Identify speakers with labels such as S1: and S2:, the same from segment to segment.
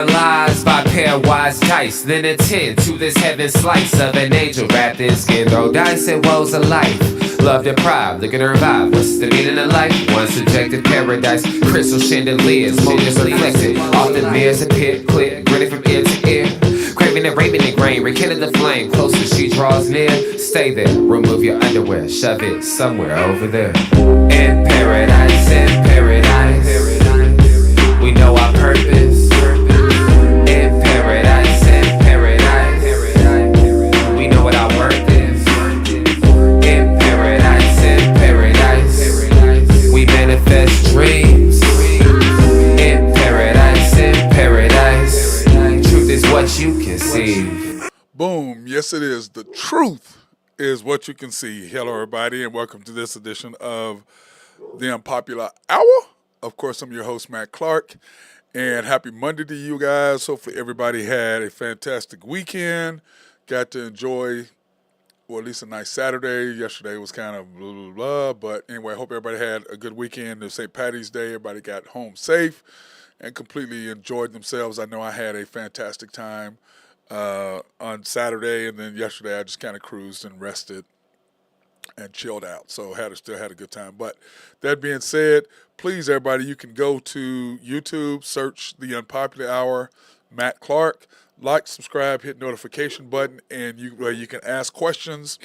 S1: Lies by pairwise dice, then attend to this heaven slice of an angel wrapped in skin. Throw dice and woes of life. Love deprived, look at her vibe. What's the meaning of life? One subjective paradise. Crystal chandeliers, motives reflected. Off the mirrors, a pit clear, grinning from ear to ear. Craving and raving the grain, rekindle the flame. Closer she draws near. Stay there, remove your underwear, shove it somewhere over there. In paradise, in paradise. We know our purpose. In paradise, we know what our worth is. In paradise, we manifest dreams. In paradise, truth is what you can see.
S2: Boom. Yes, it is. The truth is what you can see. Hello, everybody, and welcome to this edition of the Unpopular Hour. Of course, I'm your host, Matt Clark, and happy Monday to you guys. Hopefully, everybody had a fantastic weekend. Got to enjoy, well, at least a nice Saturday. Yesterday was kind of blah, blah, blah. But anyway, I hope everybody had a good weekend. It St. Patty's Day. Everybody got home safe and completely enjoyed themselves. I know I had a fantastic time on Saturday, and then yesterday I just kind of cruised and rested and chilled out. So still had a good time. But that being said, please, everybody, you can go to YouTube, search the Unpopular Hour, Matt Clark, like, subscribe, hit notification button, and you can ask questions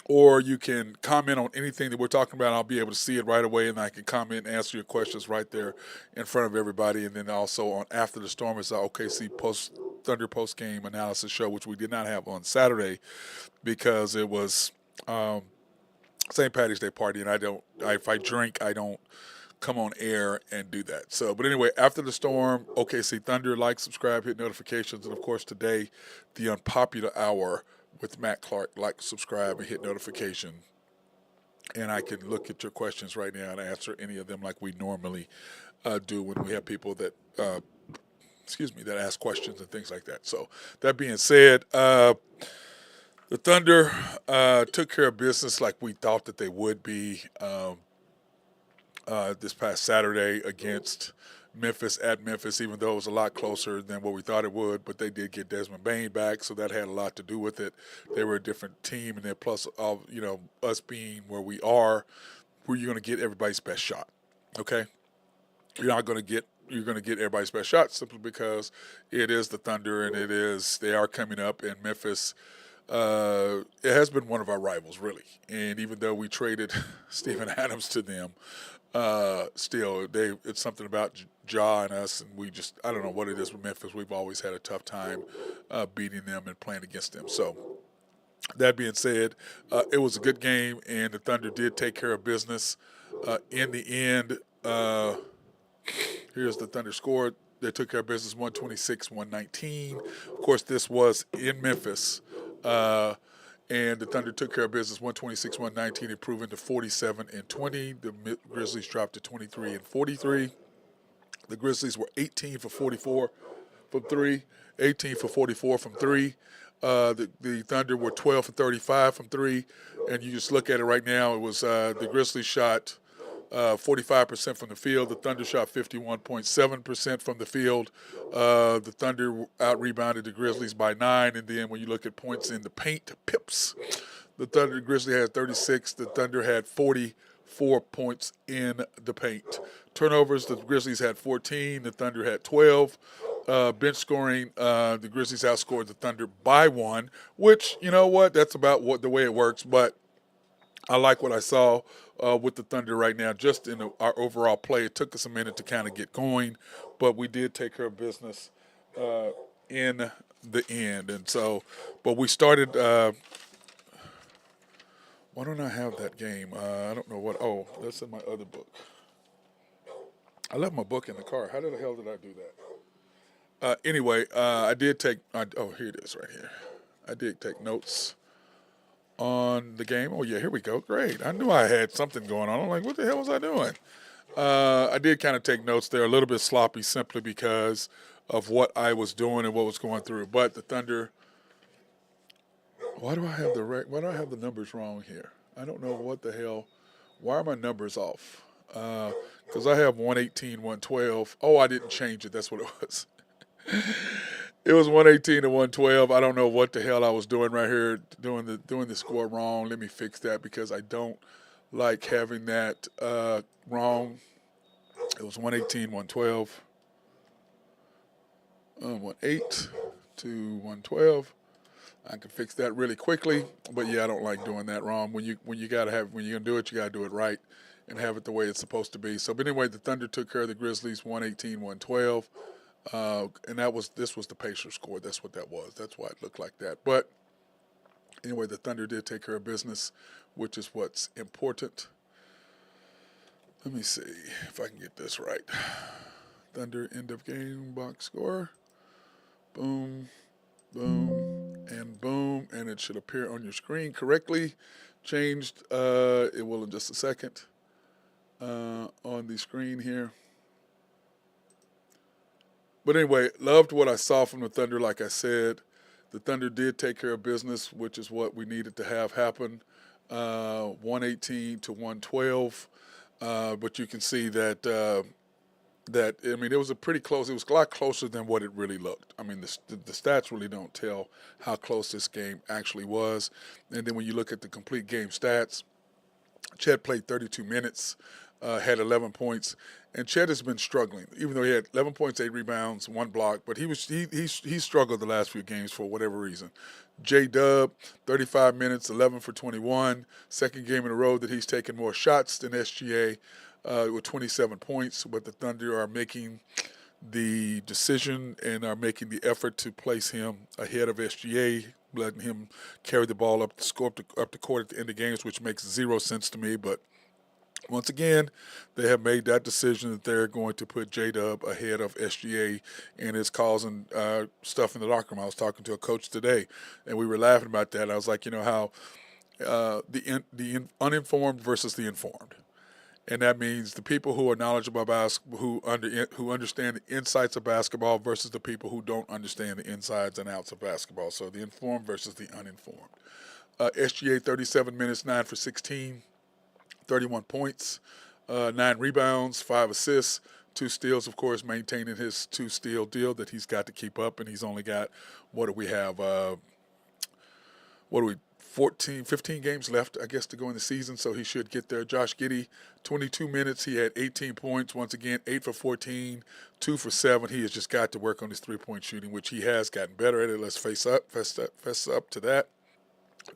S2: or you can comment on anything that we're talking about. I'll be able to see it right away, and I can comment and answer your questions right there in front of everybody. And then also on After the Storm is our OKC Thunder post game analysis show, which we did not have on Saturday because it was St. Patty's Day party, and if I drink, I don't come on air and do that. So, but anyway, After the Storm, OKC Thunder, like, subscribe, hit notifications, and of course today, the Unpopular Hour with Matt Clark, like, subscribe, and hit notification. And I can look at your questions right now and answer any of them like we normally do when we have people that, that ask questions and things like that. So that being said, the Thunder took care of business like we thought that they would be this past Saturday against Memphis at Memphis, even though it was a lot closer than what we thought it would. But they did get Desmond Bane back, so that had a lot to do with it. They were a different team, and then plus, us being where we are, where you're going to get everybody's best shot. Okay, you're going to get everybody's best shot simply because it is the Thunder, and they are coming up in Memphis. It has been one of our rivals, really. And even though we traded Steven Adams to them, still, it's something about Ja and us, and I don't know what it is with Memphis. We've always had a tough time beating them and playing against them. So that being said, it was a good game, and the Thunder did take care of business. In the end, here's the Thunder score. They took care of business 126-119. Of course, this was in Memphis. And the Thunder took care of business 126-119, improving to 47-20. The Grizzlies dropped to 23-43. The Grizzlies were 18 for 44 from 3, 18 for 44 from 3. The Thunder were 12 for 35 from 3. And you just look at it right now, it was the Grizzlies shot 45% from the field. The Thunder shot 51.7% from the field. The Thunder out-rebounded the Grizzlies by 9. And then when you look at points in the paint, pips, the Grizzlies had 36. The Thunder had 44 points in the paint. Turnovers, the Grizzlies had 14. The Thunder had 12. Bench scoring, the Grizzlies outscored the Thunder by 1, which, you know what, that's about the way it works. But I like what I saw with the Thunder right now, just in our overall play. It took us a minute to kind of get going, but we did take care of business in the end. And so, but we started, why don't I have that game? I don't know what, that's in my other book. I left my book in the car. How the hell did I do that? Anyway, I did take, here it is right here. I did take notes on the game. Oh, yeah, here we go. Great. I knew I had something going on. I'm like, what the hell was I doing? I did kind of take notes there, a little bit sloppy simply because of what I was doing and what was going through. But the Thunder, why do I have the numbers wrong here? I don't know what the hell. Why are my numbers off? Because I have 118, 112. Oh, I didn't change it. That's what it was. It was 118 to 112. I don't know what the hell I was doing right here, doing the score wrong. Let me fix that because I don't like having that wrong. It was 118, 112. 18 to 112. I can fix that really quickly, but yeah, I don't like doing that wrong. When you're gonna do it, you gotta do it right and have it the way it's supposed to be. So, but anyway, the Thunder took care of the Grizzlies 118, 112. And this was the Pacers score. That's what that was. That's why it looked like that. But anyway, the Thunder did take care of business, which is what's important. Let me see if I can get this right. Thunder end of game box score. Boom, boom, and boom, and it should appear on your screen correctly. It will in just a second on the screen here. But anyway, loved what I saw from the Thunder. Like I said, the Thunder did take care of business, which is what we needed to have happen. 118 to 112. But you can see that it was a pretty close. It was a lot closer than what it really looked. I mean, the stats really don't tell how close this game actually was. And then when you look at the complete game stats, Chet played 32 minutes, had 11 points, and Chet has been struggling. Even though he had 11 points, 8 rebounds, 1 block, but he struggled the last few games for whatever reason. J Dub, 35 minutes, 11 for 21. Second game in a row that he's taken more shots than SGA with 27 points. But the Thunder are making the decision and are making the effort to place him ahead of SGA, letting him carry the ball up the court at the end of games, which makes zero sense to me. But once again, they have made that decision that they're going to put J-Dub ahead of SGA, and it's causing stuff in the locker room. I was talking to a coach today, and we were laughing about that. I was like, how the uninformed versus the informed. And that means the people who are knowledgeable about basketball, who understand the insights of basketball versus the people who don't understand the insides and outs of basketball. So the informed versus the uninformed. SGA 37 minutes, 9 for 16, 31 points, 9 rebounds, 5 assists, 2 steals, of course, maintaining his 2-steal deal that he's got to keep up. And he's only got, what do we have? 15 games left, I guess, to go in the season, so he should get there. Josh Giddey, 22 minutes. He had 18 points. Once again, 8 for 14, 2 for 7. He has just got to work on his three-point shooting, which he has gotten better at it. Let's fess up to that.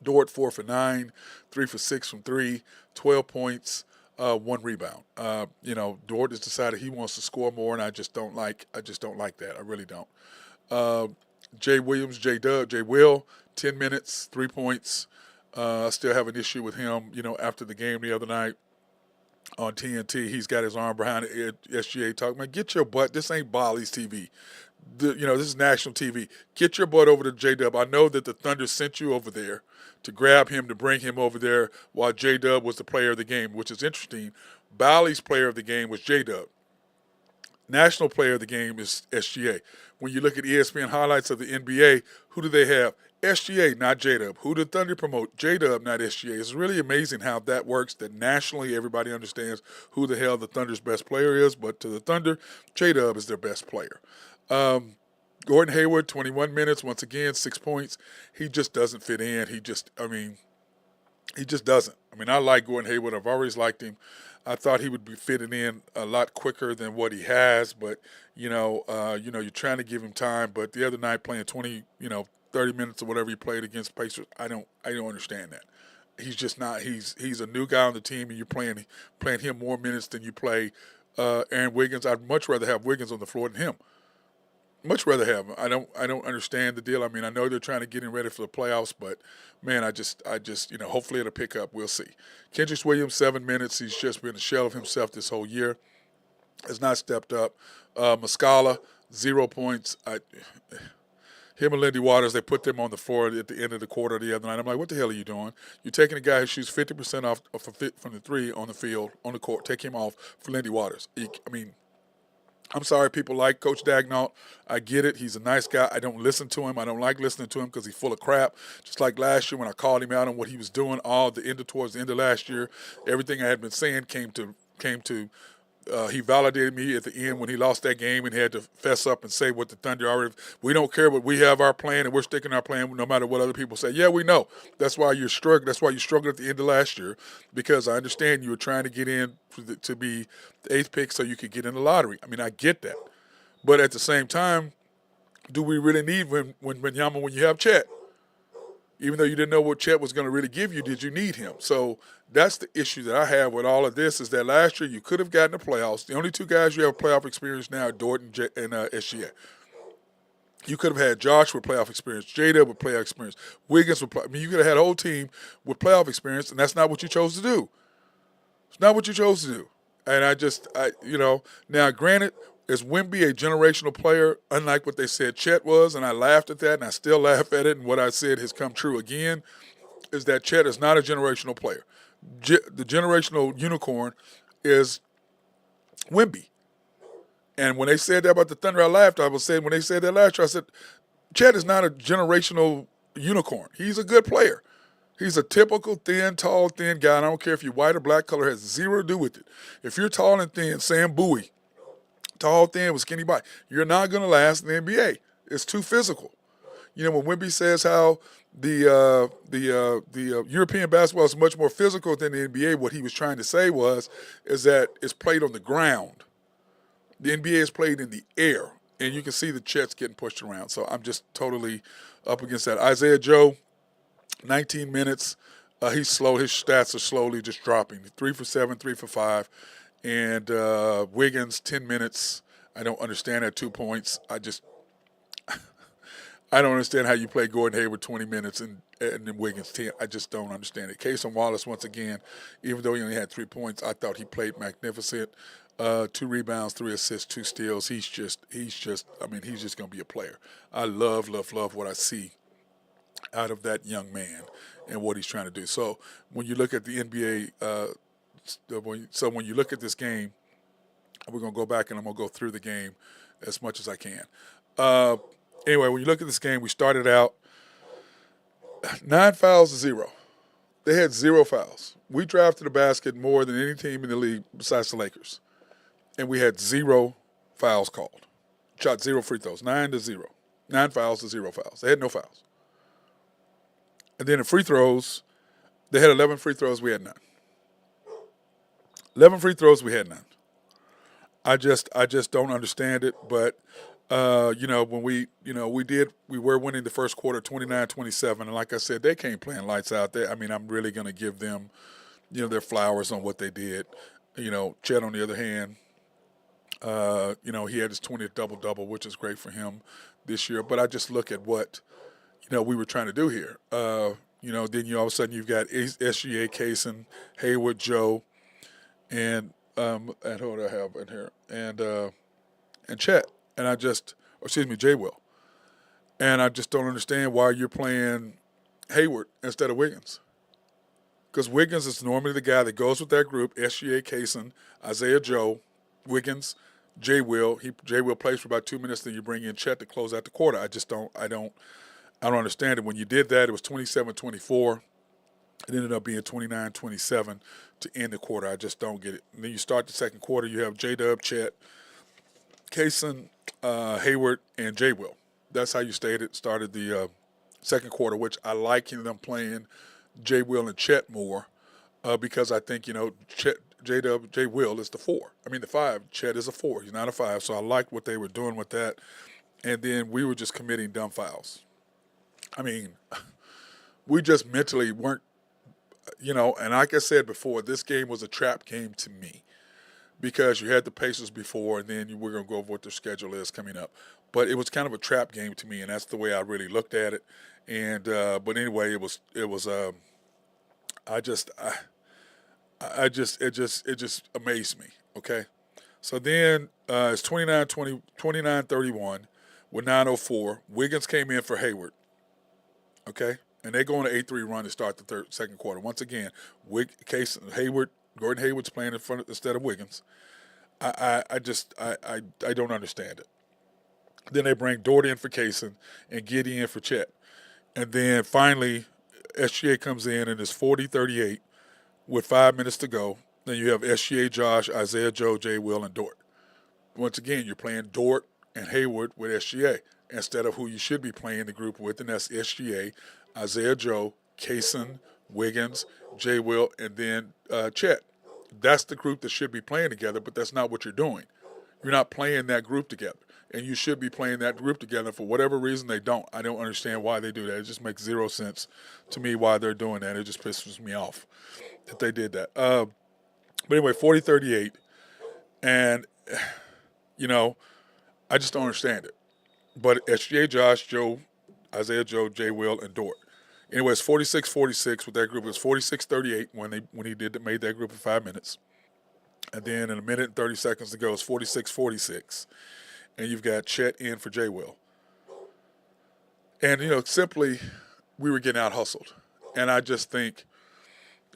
S2: Dort, 4 for 9, 3 for 6 from 3, 12 points, 1 rebound. Dort has decided he wants to score more, and I just don't like that. I really don't. Jay Williams, Jay Will, 10 minutes, 3 points. I still have an issue with him, after the game the other night on TNT. He's got his arm behind SGA talking, man, get your butt. This ain't Bali's TV. This is national TV. Get your butt over to J-Dub. I know that the Thunder sent you over there to grab him, to bring him over there while J-Dub was the player of the game, which is interesting. Bali's player of the game was J-Dub. National player of the game is SGA. When you look at ESPN highlights of the NBA, who do they have? SGA, not J-Dub. Who did Thunder promote? J-Dub, not SGA. It's really amazing how that works, that nationally everybody understands who the hell the Thunder's best player is, but to the Thunder, J-Dub is their best player. Gordon Hayward, 21 minutes, once again, 6 points. He just doesn't fit in. He just doesn't. I like Gordon Hayward. I've always liked him. I thought he would be fitting in a lot quicker than what he has, but you're trying to give him time. But the other night, playing 30 minutes or whatever he played against Pacers, I don't understand that. He's just not. He's a new guy on the team, and you're playing him more minutes than you play Aaron Wiggins. I'd much rather have Wiggins on the floor than him. Much rather have him. I don't understand the deal. I know they're trying to get him ready for the playoffs, but man, I just hopefully it'll pick up. We'll see. Kendrick Williams, 7 minutes. He's just been a shell of himself this whole year. Has not stepped up. Muscala, 0 points. Him and Lindy Waters, they put them on the floor at the end of the quarter the other night. I'm like, what the hell are you doing? You're taking a guy who shoots 50% off from the three on the field, on the court. Take him off for Lindy Waters. I'm sorry, people like Coach Dagnall. I get it. He's a nice guy. I don't listen to him. I don't like listening to him because he's full of crap. Just like last year when I called him out on what he was doing towards the end of last year, everything I had been saying came to He validated me at the end when he lost that game and had to fess up and say what the Thunder already. We don't care, but we have our plan and we're sticking our plan no matter what other people say. Yeah, we know. That's why you're struggling. That's why you struggled at the end of last year, because I understand you were trying to get in to be the eighth pick so you could get in the lottery. I mean, I get that, but at the same time, do we really need when you have Chet? Even though you didn't know what Chet was going to really give you, did you need him? So that's the issue that I have with all of this, is that last year you could have gotten the playoffs. The only two guys you have playoff experience now are Dort and SGA. You could have had Josh with playoff experience, Jada with playoff experience, Wiggins with I mean, you could have had a whole team with playoff experience, and that's not what you chose to do. It's not what you chose to do. And now granted, is Wemby a generational player, unlike what they said Chet was? And I laughed at that, and I still laugh at it. And what I said has come true again, is that Chet is not a generational player. The generational unicorn is Wemby. And when they said that about the Thunder, I laughed. I was saying when they said that last year, I said, Chet is not a generational unicorn. He's a good player. He's a typical tall, thin guy. And I don't care if you're white or black, color has zero to do with it. If you're tall and thin, Sam Bowie, tall, thin, with skinny body, you're not going to last in the NBA. It's too physical. You know, when Wemby says how the European basketball is much more physical than the NBA, what he was trying to say is that it's played on the ground. The NBA is played in the air, and you can see the Chet's getting pushed around. So I'm just totally up against that. Isaiah Joe, 19 minutes. He's slow. His stats are slowly just dropping. 3 for 7, 3 for 5. And Wiggins, 10 minutes. I don't understand that 2 points. I don't understand how you play Gordon Hayward 20 minutes and then Wiggins 10. I just don't understand it. Cason Wallace, once again, even though he only had 3 points, I thought he played magnificent. 2 rebounds, 3 assists, 2 steals. He's just going to be a player. I love what I see out of that young man and what he's trying to do. So when you look at the NBA, when you look at this game, we're going to go back and I'm going to go through the game as much as I can. Anyway, when you look at this game, we started out 9 fouls to 0. They had 0 fouls. We drafted the basket more than any team in the league besides the Lakers. And we had 0 fouls called. Shot 0 free throws, 9 to 0. 9 fouls to 0 fouls. They had no fouls. And then the free throws, they had 11 free throws, we had none. 11 free throws, we had none. I just don't understand it. But when we were winning the first quarter 29-27, and like I said, they came playing lights out there. I mean, I'm really going to give them, their flowers on what they did. Chet, on the other hand, he had his 20th double-double, which is great for him this year. But I just look at what, we were trying to do here. Then all of a sudden you've got SGA, Cason, Hayward, Joe, and who do I have in here? And Chet. And J. Will. And I just don't understand why you're playing Hayward instead of Wiggins. Because Wiggins is normally the guy that goes with that group, SGA, Cason, Isaiah Joe, Wiggins, J. Will. J. Will plays for about 2 minutes, then you bring in Chet to close out the quarter. I don't understand it. When you did that, it was 27-24. It ended up being 29-27 to end the quarter. I just don't get it. And then you start the second quarter, you have J-Dub, Chet, Cason, Hayward, and J. Will. That's how you started the second quarter, which I like them playing J. Will and Chet more because I think, Chet, J-Dub, J. Will is the 5. Chet is a 4. He's not a 5. So I like what they were doing with that. And then we were just committing dumb fouls. I mean, we just mentally weren't, and like I said before, this game was a trap game to me because you had the Pacers before and then we're going to go over what their schedule is coming up. But it was kind of a trap game to me, and that's the way I really looked at it. And but anyway, it just amazed me, okay? So then it's 29-31 with 9:04. Wiggins came in for Hayward, okay? And they go on an 8-3 run to start the second quarter. Once again, Gordon Hayward's playing in front instead of Wiggins. I don't understand it. Then they bring Dort in for Cason and Giddey in for Chet. And then finally, SGA comes in and it's 40-38 with 5 minutes to go. Then you have SGA, Josh, Isaiah, Joe, Jay, Will, and Dort. Once again, you're playing Dort and Hayward with SGA instead of who you should be playing the group with, and that's SGA, Isaiah, Joe, Kaysen, Wiggins, Jay, Will, and then Chet. That's the group that should be playing together, but that's not what you're doing. You're not playing that group together. And you should be playing that group together. For whatever reason, they don't. I don't understand why they do that. It just makes zero sense to me why they're doing that. It just pisses me off that they did that. But anyway, 40-38. And, I just don't understand it. But SGA, Josh, Joe, Isaiah, Joe, Jay, Will, and Dort. Anyway, it's 46-46 with that group. It was 46-38 when he made that group in 5 minutes. And then in a minute and 30 seconds to go, it's 46-46. And you've got Chet in for Jay Will. And, simply we were getting out hustled. And I just think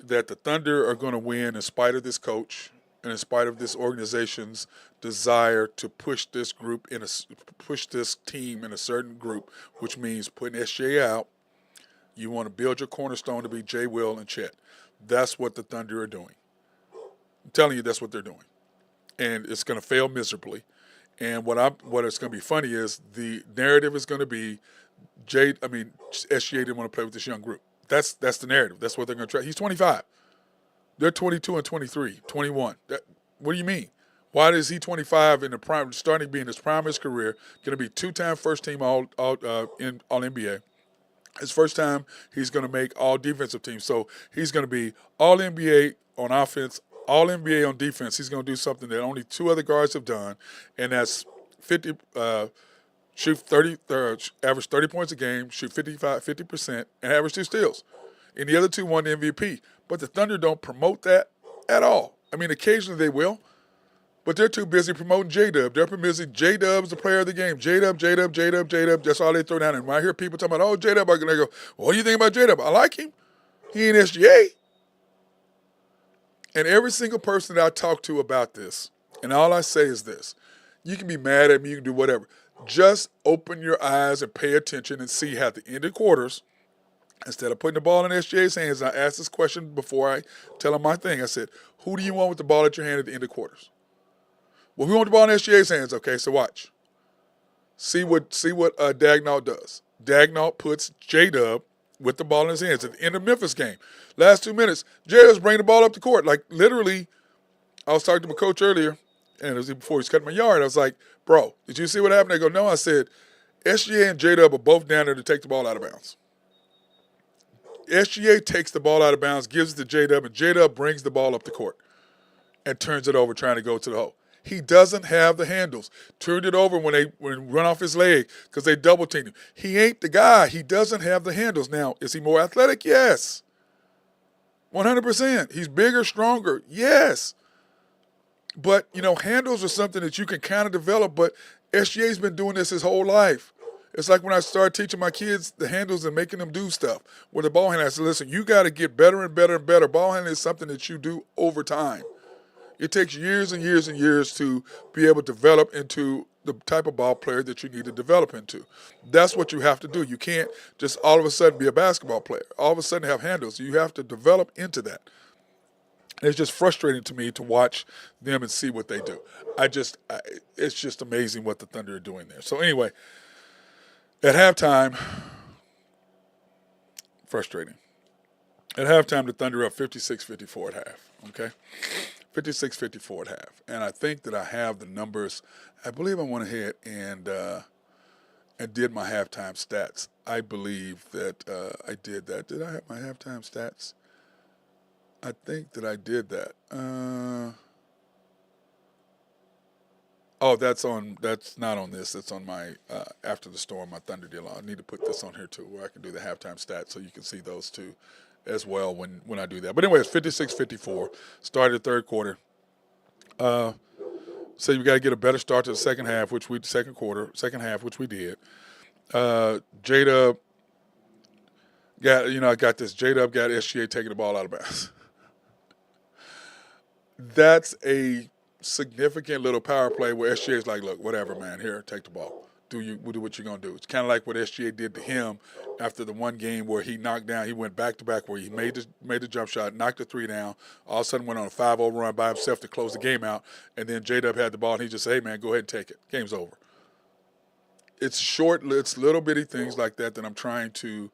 S2: that the Thunder are going to win in spite of this coach and in spite of this organization's desire to push this team in a certain group, which means putting SJ out. You want to build your cornerstone to be Jay Will and Chet. That's what the Thunder are doing. I'm telling you, that's what they're doing. And it's going to fail miserably. And what it's going to be funny is the narrative is going to be SGA didn't want to play with this young group. That's the narrative. That's what they're going to try. He's 25. They're 22 and 23, 21. What do you mean? Why is he 25 in the prime, starting to be in his prime of his career, going to be two-time first-team all NBA? His first time, he's going to make all defensive teams. So he's going to be all NBA on offense, all NBA on defense. He's going to do something that only two other guards have done, and that's shoot 30, average 30 points a game, shoot 50%, and average 2 steals. And the other two won the MVP. But the Thunder don't promote that at all. I mean, occasionally they will, but they're too busy promoting J-Dub. They're busy. J-Dub's the player of the game. J-Dub, J-Dub, J-Dub, J-Dub. That's all they throw down. And when I hear people talking about, J-Dub, I go, well, what do you think about J-Dub? I like him. He ain't SGA. And every single person that I talk to about this, and all I say is this, you can be mad at me, you can do whatever. Just open your eyes and pay attention and see how at the end of quarters, instead of putting the ball in SGA's hands, I asked this question before I tell him my thing. I said, who do you want with the ball at your hand at the end of quarters? Well, we want the ball in SGA's hands. Okay, so watch. See what Dagnall does. Dagnall puts J-Dub with the ball in his hands at the end of Memphis game. Last 2 minutes, J-Dub's bringing the ball up the court. Like, literally, I was talking to my coach earlier, and it was before he's cutting my yard. I was like, bro, did you see what happened? They go, no. I said, SGA and J-Dub are both down there to take the ball out of bounds. SGA takes the ball out of bounds, gives it to J-Dub, and J-Dub brings the ball up the court and turns it over trying to go to the hole. He doesn't have the handles. Turned it over when run off his leg because they double teamed him. He ain't the guy. He doesn't have the handles. Now, is he more athletic? Yes. 100%. He's bigger, stronger. Yes. But, handles are something that you can kind of develop, but SGA's been doing this his whole life. It's like when I started teaching my kids the handles and making them do stuff with the ball handler. I said, listen, you got to get better and better and better. Ball handling is something that you do over time. It takes years and years and years to be able to develop into the type of ball player that you need to develop into. That's what you have to do. You can't just all of a sudden be a basketball player. All of a sudden have handles. You have to develop into that. It's just frustrating to me to watch them and see what they do. It's just amazing what the Thunder are doing there. So anyway, at halftime, frustrating. At halftime, the Thunder are up 56-54 at half, okay? 56-54 at half. And I think that I have the numbers. I believe I went ahead and did my halftime stats. I believe that I did that. Did I have my halftime stats? I think that I did that. That's not on this. That's on my After the Storm, my Thunder deal. I need to put this on here too, where I can do the halftime stats so you can see those two as well when I do that. But anyway, it's 56-54. Started the third quarter. So you got to get a better start to the second half, second half, which we did. J-Dub I got this. J-Dub got SGA taking the ball out of bounds. That's a significant little power play where SGA's like, look, whatever, man, here, take the ball. do what you're gonna do. It's kind of like what SGA did to him after the one game where he knocked down. He went back to back where he made the jump shot, knocked the three down. All of a sudden went on a 5-0 run by himself to close the game out. And then J Dub had the ball and he just said, "Hey man, go ahead and take it. Game's over." It's little bitty things like that I'm trying to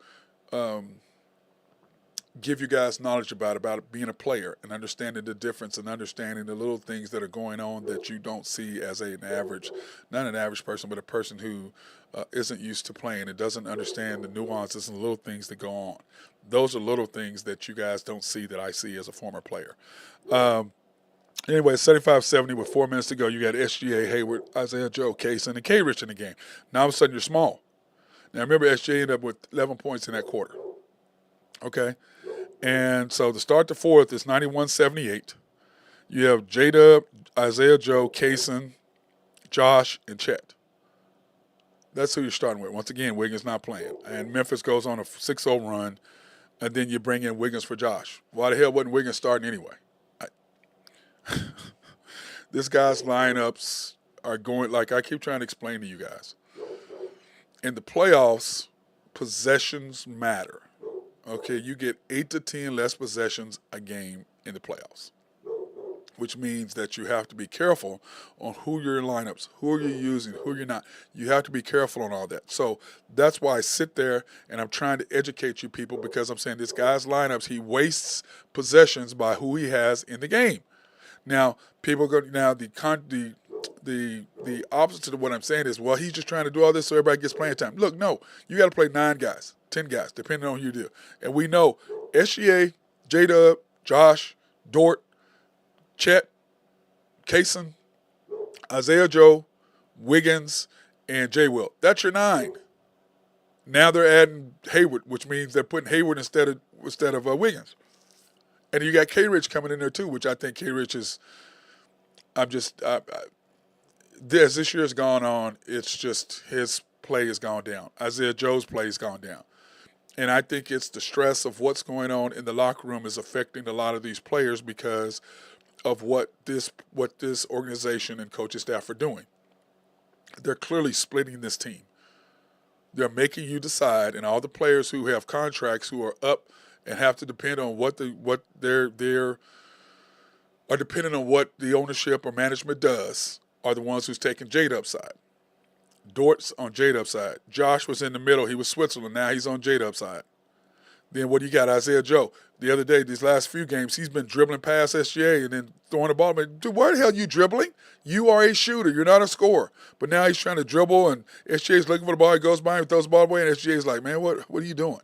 S2: give you guys knowledge about being a player and understanding the difference and understanding the little things that are going on that you don't see as not an average person, but a person who isn't used to playing and doesn't understand the nuances and the little things that go on. Those are little things that you guys don't see that I see as a former player. Anyway, 75-70 with 4 minutes to go. You got SGA, Hayward, Isaiah Joe, Kaysen, and K-Rich in the game. Now all of a sudden you're small. Now remember, SGA ended up with 11 points in that quarter. Okay? And so to start the fourth is 91-78. You have J-Dub, Isaiah Joe, Kaysen, Josh, and Chet. That's who you're starting with. Once again, Wiggins not playing. And Memphis goes on a 6-0 run, and then you bring in Wiggins for Josh. Why the hell wasn't Wiggins starting anyway? This guy's lineups are going, like I keep trying to explain to you guys. In the playoffs, possessions matter. Okay, you get 8 to 10 less possessions a game in the playoffs, which means that you have to be careful on who your lineups, who you're using, who you're not. You have to be careful on all that. So that's why I sit there and I'm trying to educate you people, because I'm saying this guy's lineups, he wastes possessions by who he has in the game. Now, people go, now the opposite of what I'm saying is, well, he's just trying to do all this so everybody gets playing time. Look, no, you got to play 9 guys, 10 guys, depending on who you do. And we know SGA, J-Dub, Josh, Dort, Chet, Kaysen, Isaiah Joe, Wiggins, and J. Will. That's your 9. Now they're adding Hayward, which means they're putting Hayward instead of Wiggins. And you got K-Rich coming in there too, which I think K-Rich is, as this year has gone on, it's just his play has gone down. Isaiah Joe's play has gone down. And I think it's the stress of what's going on in the locker room is affecting a lot of these players because of what this organization and coaching staff are doing. They're clearly splitting this team. They're making you decide, and all the players who have contracts who are up and have to depend on what they're are dependent on what the ownership or management does are the ones who's taking J-Dub's side. Dort's on J-Dub's side. Josh was in the middle. He was Switzerland. Now he's on J-Dub's side. Then what do you got? Isaiah Joe. The other day, these last few games, he's been dribbling past SGA and then throwing the ball. Dude, why the hell are you dribbling? You are a shooter. You're not a scorer. But now he's trying to dribble, and SGA's looking for the ball. He goes by and throws the ball away, and SGA's like, man, what are you doing?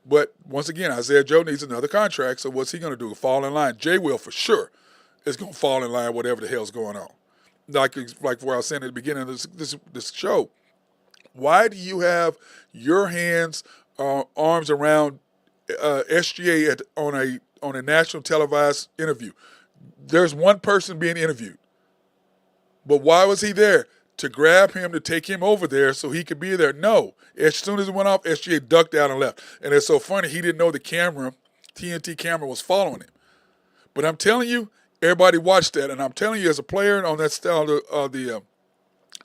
S2: But once again, Isaiah Joe needs another contract, so what's he going to do? Fall in line? J Will for sure is going to fall in line whatever the hell's going on. Like where I was saying at the beginning of this show, why do you have your hands, arms around SGA on a national televised interview? There's one person being interviewed. But why was he there? To grab him, to take him over there so he could be there? No. As soon as it went off, SGA ducked out and left. And it's so funny, he didn't know the TNT camera was following him. But I'm telling you, everybody watched that. And I'm telling you, as a player on that style of the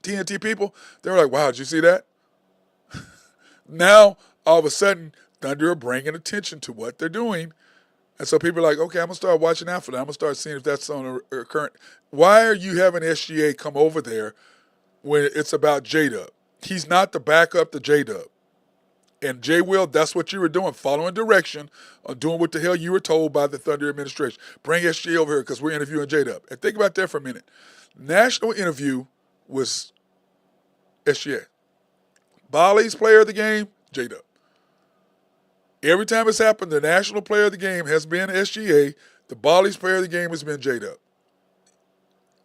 S2: TNT people, they were like, wow, did you see that? Now, all of a sudden, Thunder are bringing attention to what they're doing. And so people are like, okay, I'm going to start watching out for that. I'm going to start seeing if that's on a current. Why are you having SGA come over there when it's about J-Dub? He's not the backup to J-Dub. And J. Will, that's what you were doing, following direction, doing what the hell you were told by the Thunder administration. Bring SGA over here because we're interviewing J-Dub. And think about that for a minute. National interview was SGA. Bali's player of the game, J-Dub. Every time it's happened, the national player of the game has been SGA. The Bali's player of the game has been J-Dub.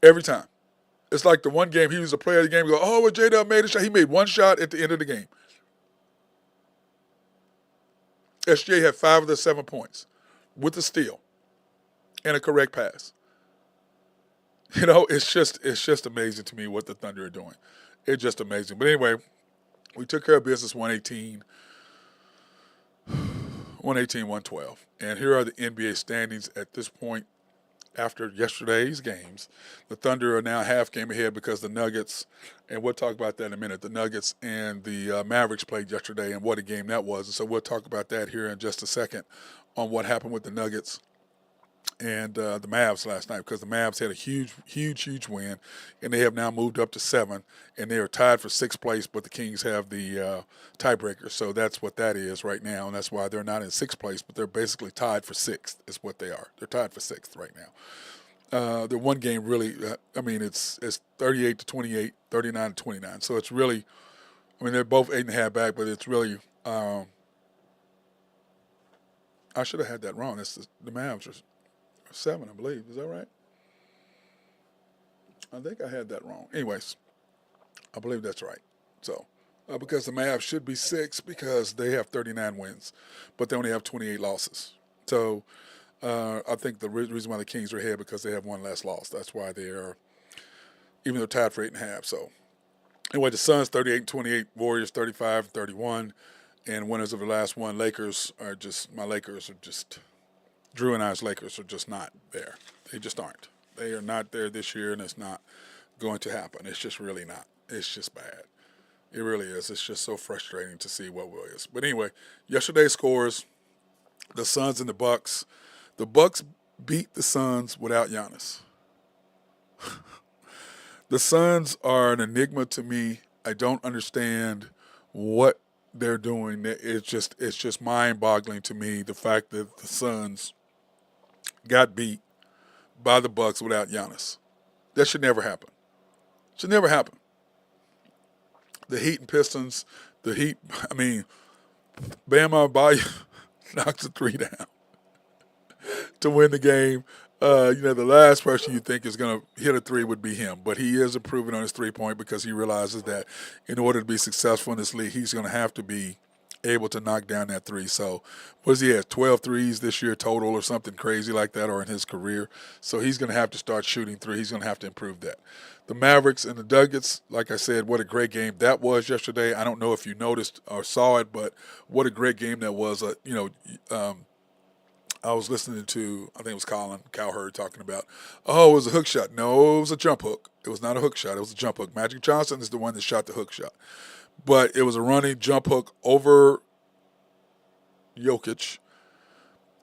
S2: Every time. It's like the one game he was a player of the game. You go, oh, well, J-Dub made a shot. He made one shot at the end of the game. SGA had 5 of the 7 points with a steal and a correct pass. You know, it's just amazing to me what the Thunder are doing. It's just amazing. But anyway, we took care of business 118-112. And here are the NBA standings at this point. after yesterday's games. The Thunder are now half game ahead because the Nuggets, and we'll talk about that in a minute. The Nuggets and the Mavericks played yesterday, and what a game that was. And so we'll talk about that here in just a second on what happened with the Nuggets and the Mavs last night, because the Mavs had a huge win, and they have now moved up to 7, and they are tied for 6th place, but the Kings have the tiebreaker, so that's what that is right now, and that's why they're not in 6th place, but they're basically tied for 6th is what they are. They're tied for 6th right now. The one game really, it's 38 to 28, 39 to 29, so it's really, they're both 8.5 back, but it's really. I should have had that wrong. It's the Mavs are 7, I believe. Is that right? I think I had that wrong. Anyways, I believe that's right. So, because the Mavs should be 6 because they have 39 wins, but they only have 28 losses. So, I think the reason why the Kings are ahead because they have one less loss. That's why they are, even though tied for 8.5. So, anyway, the Suns 38-28, Warriors 35-31, and winners of the last one. Lakers are just Drew and I's Lakers are just not there. They just aren't. They are not there this year, and it's not going to happen. It's just really not. It's just bad. It really is. It's just so frustrating to see what is. But anyway, yesterday's scores, the Suns and the Bucks. The Bucks beat the Suns without Giannis. The Suns are an enigma to me. I don't understand what they're doing. It's just mind-boggling to me, the fact that the Suns got beat by the Bucks without Giannis. That should never happen. Should never happen. The Heat and Pistons, Bam Adebayo knocks a 3 down to win the game. The last person you think is going to hit a 3 would be him, but he is improving on his 3-point because he realizes that in order to be successful in this league, he's going to have to be able to knock down that 3. So, what does he have? 12 threes this year total or something crazy like that, or in his career. So he's going to have to start shooting 3. He's going to have to improve that. The Mavericks and the Nuggets, like I said, what a great game that was yesterday. I don't know if you noticed or saw it, but what a great game that was. I was listening to, I think it was Colin Cowherd talking about, it was a hook shot. No, it was a jump hook. It was not a hook shot. It was a jump hook. Magic Johnson is the one that shot the hook shot. But it was a running jump hook over Jokic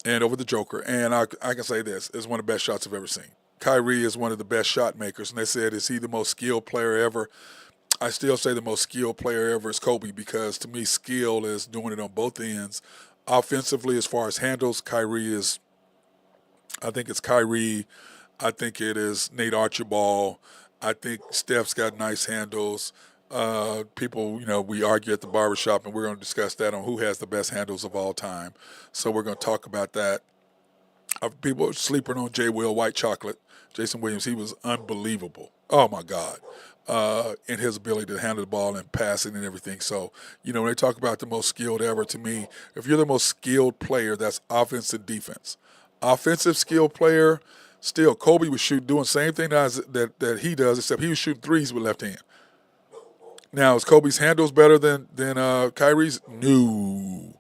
S2: and over the Joker. And I can say this, it's one of the best shots I've ever seen. Kyrie is one of the best shot makers. And they said, is he the most skilled player ever? I still say the most skilled player ever is Kobe, because to me, skill is doing it on both ends. Offensively, as far as handles, I think it's Kyrie. I think it is Nate Archibald. I think Steph's got nice handles. People, we argue at the barbershop, and we're going to discuss that on who has the best handles of all time. So we're going to talk about that. People are sleeping on J. Will White Chocolate. Jason Williams, he was unbelievable. Oh, my God. In his ability to handle the ball and passing and everything. So, when they talk about the most skilled ever, to me, if you're the most skilled player, that's offense and defense. Offensive skilled player, still, Kobe was doing the same thing that he does, except he was shooting threes with left hand. Now, is Kobe's handles better than Kyrie's? No.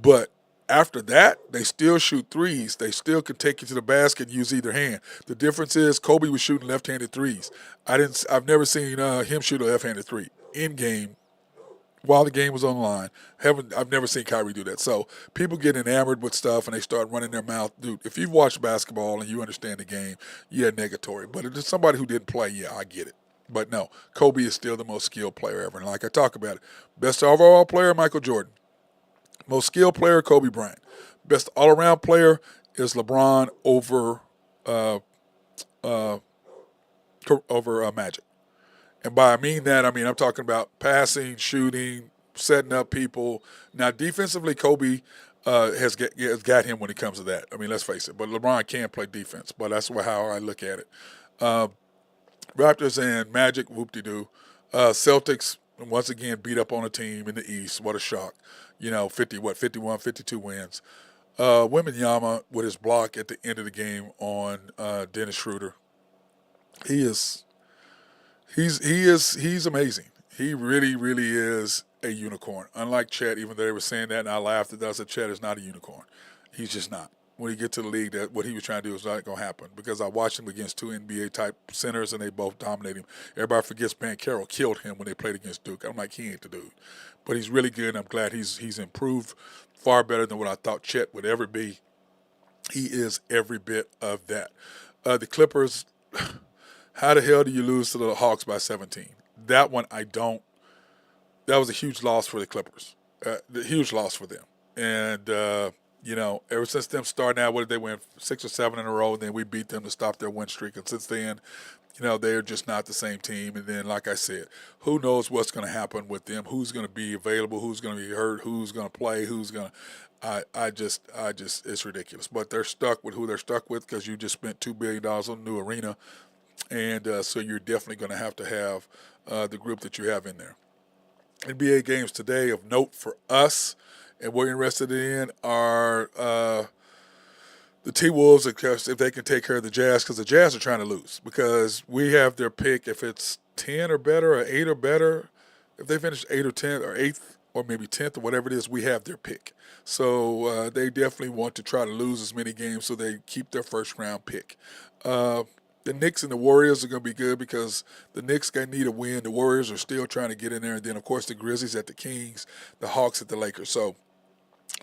S2: But after that, they still shoot threes. They still can take you to the basket and use either hand. The difference is Kobe was shooting left-handed threes. I've never seen him shoot a left-handed 3 in game while the game was on the line. I've never seen Kyrie do that. So people get enamored with stuff and they start running their mouth. Dude, if you've watched basketball and you understand the game, yeah, negatory. But if it's somebody who didn't play, yeah, I get it. But no, Kobe is still the most skilled player ever. And like I talk about it, best overall player, Michael Jordan. Most skilled player, Kobe Bryant. Best all-around player is LeBron over Magic. And by I mean that, I'm talking about passing, shooting, setting up people. Now, defensively, Kobe has got him when it comes to that. Let's face it. But LeBron can play defense. But that's how I look at it. Raptors and Magic, whoop-de-doo. Celtics, once again, beat up on a team in the East. What a shock. 51, 52 wins. Wembanyama with his block at the end of the game on Dennis Schroeder. He's amazing. He really, really is a unicorn. Unlike Chet, even though they were saying that, and I laughed at that. I said, Chet is not a unicorn. He's just not. when he get to the league that what he was trying to do is not going to happen because I watched him against two NBA type centers and they both dominated him. Everybody forgets Carroll killed him when they played against Duke. I'm like, he ain't the dude, but he's really good. And I'm glad he's improved far better than what I thought Chet would ever be. He is every bit of that. The Clippers, how the hell do you lose to the Hawks by 17? That one I don't. That was a huge loss for the Clippers. The huge loss for them. And ever since them starting out, what did they win? 6 or 7 in a row, and then we beat them to stop their win streak. And since then, they're just not the same team. And then, like I said, who knows what's going to happen with them? Who's going to be available? Who's going to be hurt? Who's going to play? Who's going to? I just, it's ridiculous. But they're stuck with who they're stuck with because you just spent $2 billion on a new arena, and so you're definitely going to have the group that you have in there. NBA games today of note for us and we're interested in are the T-Wolves, if they can take care of the Jazz, because the Jazz are trying to lose because we have their pick. If it's 10 or better or 8 or better, if they finish 8 or 10 or 8th or maybe 10th or whatever it is, we have their pick. So they definitely want to try to lose as many games so they keep their first-round pick. The Knicks and the Warriors are going to be good because the Knicks need a win. The Warriors are still trying to get in there. And then, of course, the Grizzlies at the Kings, the Hawks at the Lakers. So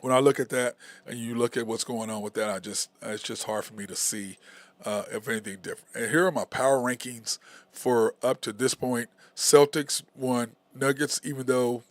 S2: when I look at that and you look at what's going on with that, it's just hard for me to see if anything different. And here are my power rankings for up to this point. Celtics won. Nuggets, even though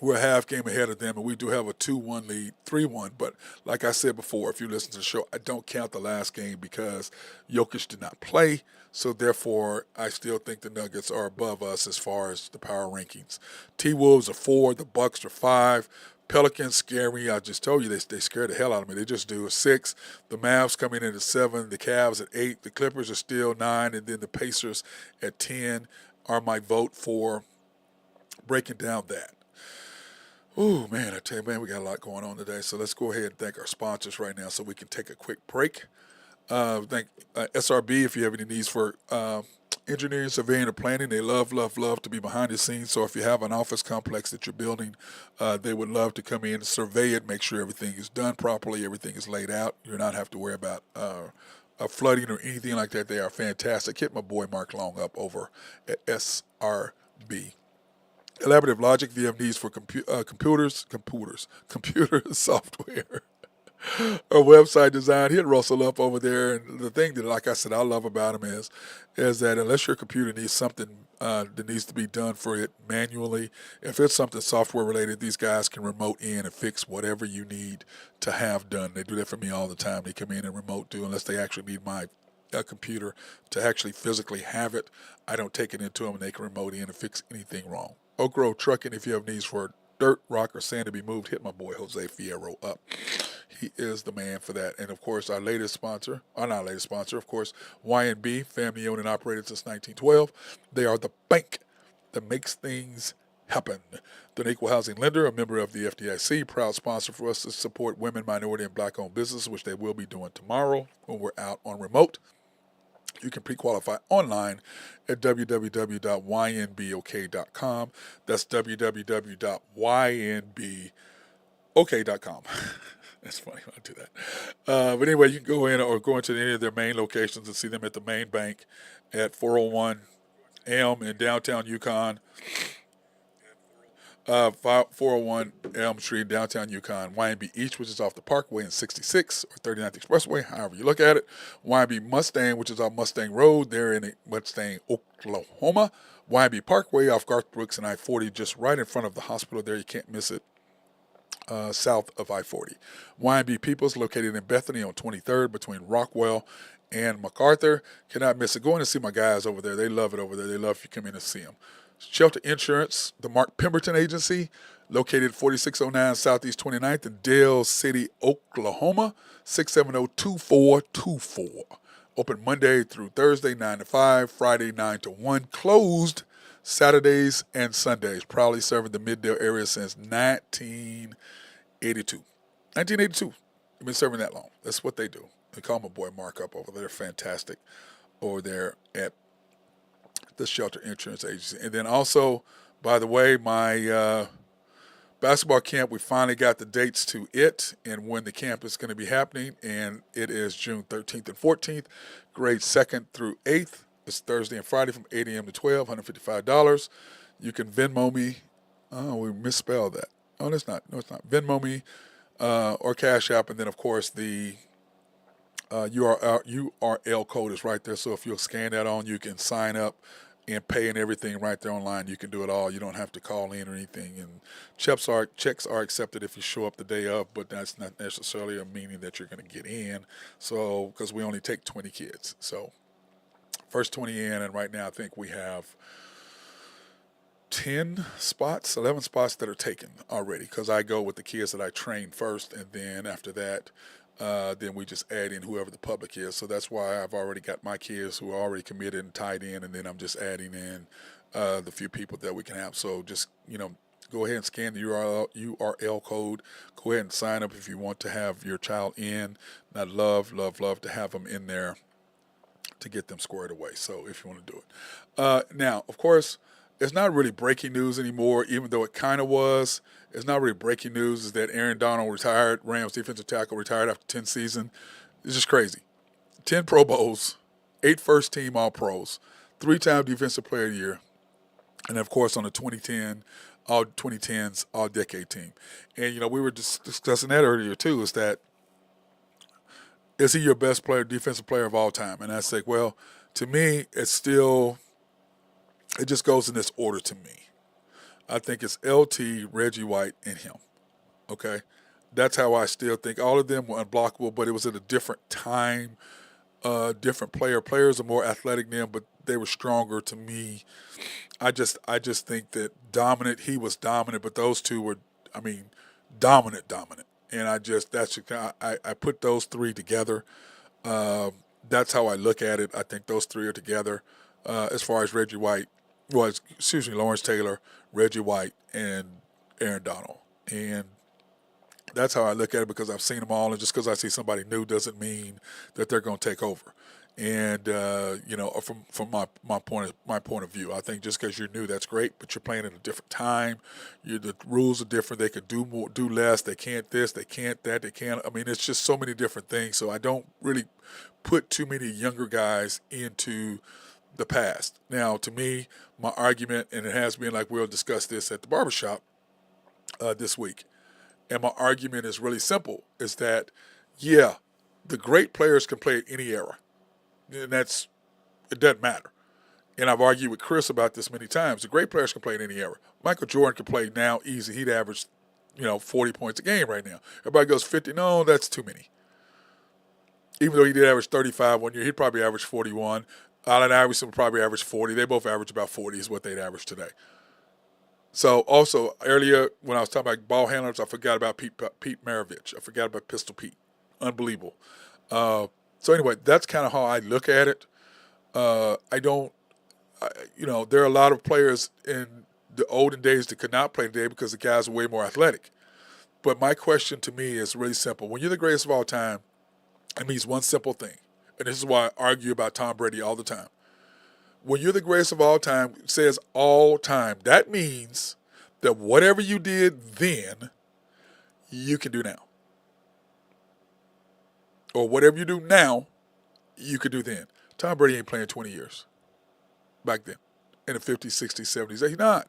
S2: we're a half game ahead of them, and we do have a 2-1 lead, 3-1. But like I said before, if you listen to the show, I don't count the last game because Jokic did not play. So therefore, I still think the Nuggets are above us as far as the power rankings. T-Wolves are 4, the Bucks are 5. Pelicans scare me. I just told you they scare the hell out of me. They just do. 6. The Mavs coming in at 7. The Cavs at 8. The Clippers are still 9. And then the Pacers at 10 are my vote for breaking down that. Ooh, man, I tell you, man, we got a lot going on today. So let's go ahead and thank our sponsors right now so we can take a quick break. Thank SRB if you have any needs for engineering, surveying, or planning. They love to be behind the scenes. So if you have an office complex that you're building, they would love to come in and survey it, make sure everything is done properly, everything is laid out. You're not have to worry about flooding or anything like that. They are fantastic. Hit my boy Mark Long up over at SRB. Collaborative Logic, if you have needs for computer software or website design, hit Russell up over there. And the thing that, like I said, I love about him is that unless your computer needs something that needs to be done for it manually, if it's something software related, these guys can remote in and fix whatever you need to have done. They do that for me all the time. They come in and remote do unless they actually need my computer to actually physically have it. I don't take it into them and they can remote in and fix anything wrong. Oak Grove Trucking, if you have needs for dirt, rock, or sand to be moved, hit my boy Jose Fierro up. He is the man for that. And, of course, our latest sponsor, of course, YNB, family owned and operated since 1912. They are the bank that makes things happen. The Equal Housing Lender, a member of the FDIC, proud sponsor for us to support women, minority, and black-owned businesses, which they will be doing tomorrow when we're out on remote. You can pre-qualify online at www.ynbok.com. That's www.ynbok.com. That's funny when I do that. But anyway, you can go in or go into any of their main locations and see them at the main bank at 401 Elm in downtown Yukon. 401 Elm Street, downtown Yukon. YNB East, which is off the Parkway in 66 or 39th Expressway, however you look at it. YNB Mustang, which is off Mustang Road, there in Mustang, Oklahoma. YNB Parkway off Garth Brooks and I-40, just right in front of the hospital there. You can't miss it. South of I-40. YNB Peoples, located in Bethany on 23rd between Rockwell and MacArthur. Cannot miss it. Go in and see my guys over there. They love it over there. They love if you come in and see them. Shelter Insurance, the Mark Pemberton Agency, located 4609 Southeast 29th in Dale City, Oklahoma, 670-2424. Open Monday through Thursday, 9 to 5, Friday, 9 to 1. Closed Saturdays and Sundays. Proudly serving the Middale area since 1982. 1982. They've been serving that long. That's what they do. They call my boy Mark up over there. Fantastic over there at the Shelter Insurance Agency. And then also, by the way, my Basketball camp, we finally got the dates to it and when the camp is going to be happening, and it is June 13th and 14th, grades 2nd through 8th. It's Thursday and Friday from 8 a.m. to 12, $155. You can Venmo me. Oh, we misspelled that. Oh, that's not. No, it's not. Venmo me or Cash App, and then, of course, the URL code is right there. So if you'll scan that on, you can sign up and pay and everything right there online. You can do it all. You don't have to call in or anything. And checks are accepted if you show up the day of, but that's not necessarily a meaning that you're going to get in. So because we only take 20 kids, so first 20 in, and right now I think we have 10 spots, 11 spots that are taken already, because I go with the kids that I train first, and then after that, then we just add in whoever the public is. So that's why I've already got my kids who are already committed and tied in, and then I'm just adding in the few people that we can have. So just, go ahead and scan the URL code. Go ahead and sign up if you want to have your child in. And I'd love to have them in there to get them squared away. So if you want to do it. Now, of course, it's not really breaking news anymore, even though it kind of was. It's not really breaking news is that Aaron Donald retired, Rams defensive tackle, retired after 10 seasons. It's just crazy. 10 Pro Bowls, 8 first-team All-Pros, 3-time Defensive Player of the Year, and, of course, on the 2010s All-Decade team. And, we were just discussing that earlier, too, is he your best player, defensive player of all time? And I say, well, to me, it just goes in this order to me. I think it's LT, Reggie White, and him. Okay? That's how I still think. All of them were unblockable, but it was at a different time, different player. Players are more athletic than them, but they were stronger to me. I just think that dominant, he was dominant, but those two were, dominant. And I put those three together. That's how I look at it. I think those three are together. As far as Lawrence Taylor, Reggie White, and Aaron Donald. And that's how I look at it, because I've seen them all, and just because I see somebody new doesn't mean that they're going to take over. And from my point of view, I think just because you're new, that's great, but you're playing at a different time. The rules are different. They could do more, do less. They can't this, they can't that, they can't. It's just so many different things. So I don't really put too many younger guys into the past. Now, to me, my argument, and it has been, like we'll discuss this at the barbershop this week, and my argument is really simple, is that, yeah, the great players can play at any era, and it doesn't matter. And I've argued with Chris about this many times. The great players can play at any era. Michael Jordan can play now easy. He'd average, 40 points a game right now. Everybody goes 50. No, that's too many. Even though he did average 35 one year, he'd probably average 41. Allen Iverson would probably average 40. They both average about 40 is what they'd average today. So also, earlier when I was talking about ball handlers, I forgot about Pete Maravich. I forgot about Pistol Pete. Unbelievable. So anyway, that's kind of how I look at it. There are a lot of players in the olden days that could not play today because the guys are way more athletic. But my question to me is really simple. When you're the greatest of all time, it means one simple thing. And this is why I argue about Tom Brady all the time. When you're the greatest of all time, it says all time. That means that whatever you did then, you can do now. Or whatever you do now, you could do then. Tom Brady ain't playing 20 years back then in the 50s, 60s, 70s. He's not.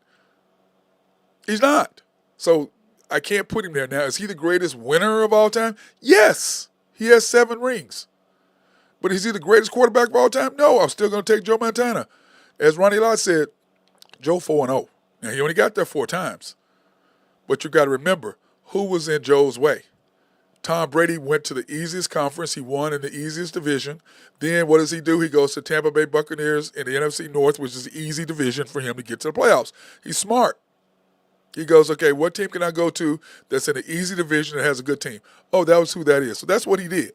S2: He's not. So I can't put him there now. Is he the greatest winner of all time? Yes. He has 7 rings. But is he the greatest quarterback of all time? No, I'm still going to take Joe Montana. As Ronnie Lott said, Joe 4-0. Now, he only got there 4 times. But you got to remember, who was in Joe's way? Tom Brady went to the easiest conference. He won in the easiest division. Then what does he do? He goes to Tampa Bay Buccaneers in the NFC North, which is an easy division for him to get to the playoffs. He's smart. He goes, okay, what team can I go to that's in an easy division that has a good team? Oh, that was who that is. So that's what he did.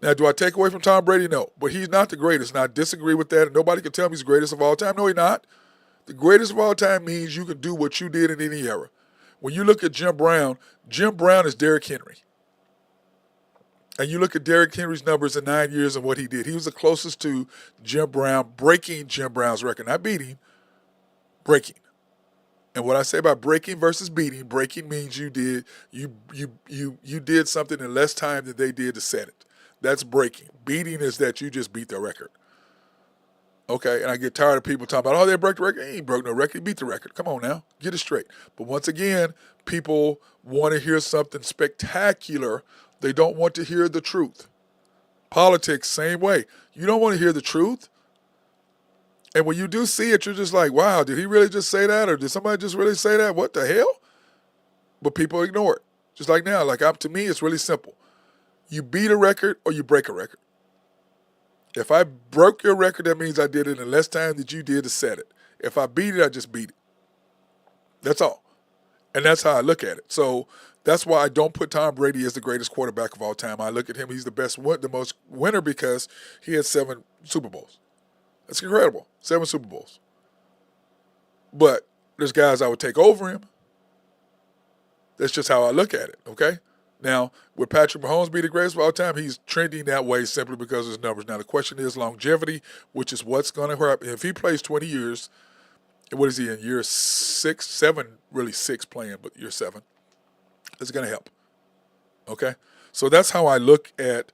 S2: Now, do I take away from Tom Brady? No. But he's not the greatest, and I disagree with that. And nobody can tell me he's the greatest of all time. No, he's not. The greatest of all time means you can do what you did in any era. When you look at Jim Brown is Derrick Henry. And you look at Derrick Henry's numbers in 9 years and what he did. He was the closest to Jim Brown, breaking Jim Brown's record. Not beating, breaking. And what I say about breaking versus beating, breaking means you did something in less time than they did to set it. That's breaking. Beating is that you just beat their record. Okay, and I get tired of people talking about, oh, they broke the record. He ain't broke no record. He beat the record. Come on now, get it straight. But once again, people want to hear something spectacular. They don't want to hear the truth. Politics, same way. You don't want to hear the truth. And when you do see it, you're just like, wow, did he really just say that? Or did somebody just really say that? What the hell? But people ignore it. Just like now, to me, it's really simple. You beat a record or you break a record. If I broke your record, that means I did it in less time than you did to set it. If I beat it, I just beat it. That's all. And that's how I look at it. So that's why I don't put Tom Brady as the greatest quarterback of all time. I look at him, he's the most winner because he had 7 Super Bowls. That's incredible. 7 Super Bowls. But there's guys I would take over him. That's just how I look at it, okay? Now, would Patrick Mahomes be the greatest of all time? He's trending that way simply because of his numbers. Now, the question is longevity, which is what's going to happen. If he plays 20 years, what is he in year 6, 7, really 6 playing, but year 7, it's going to help, okay? So that's how I look at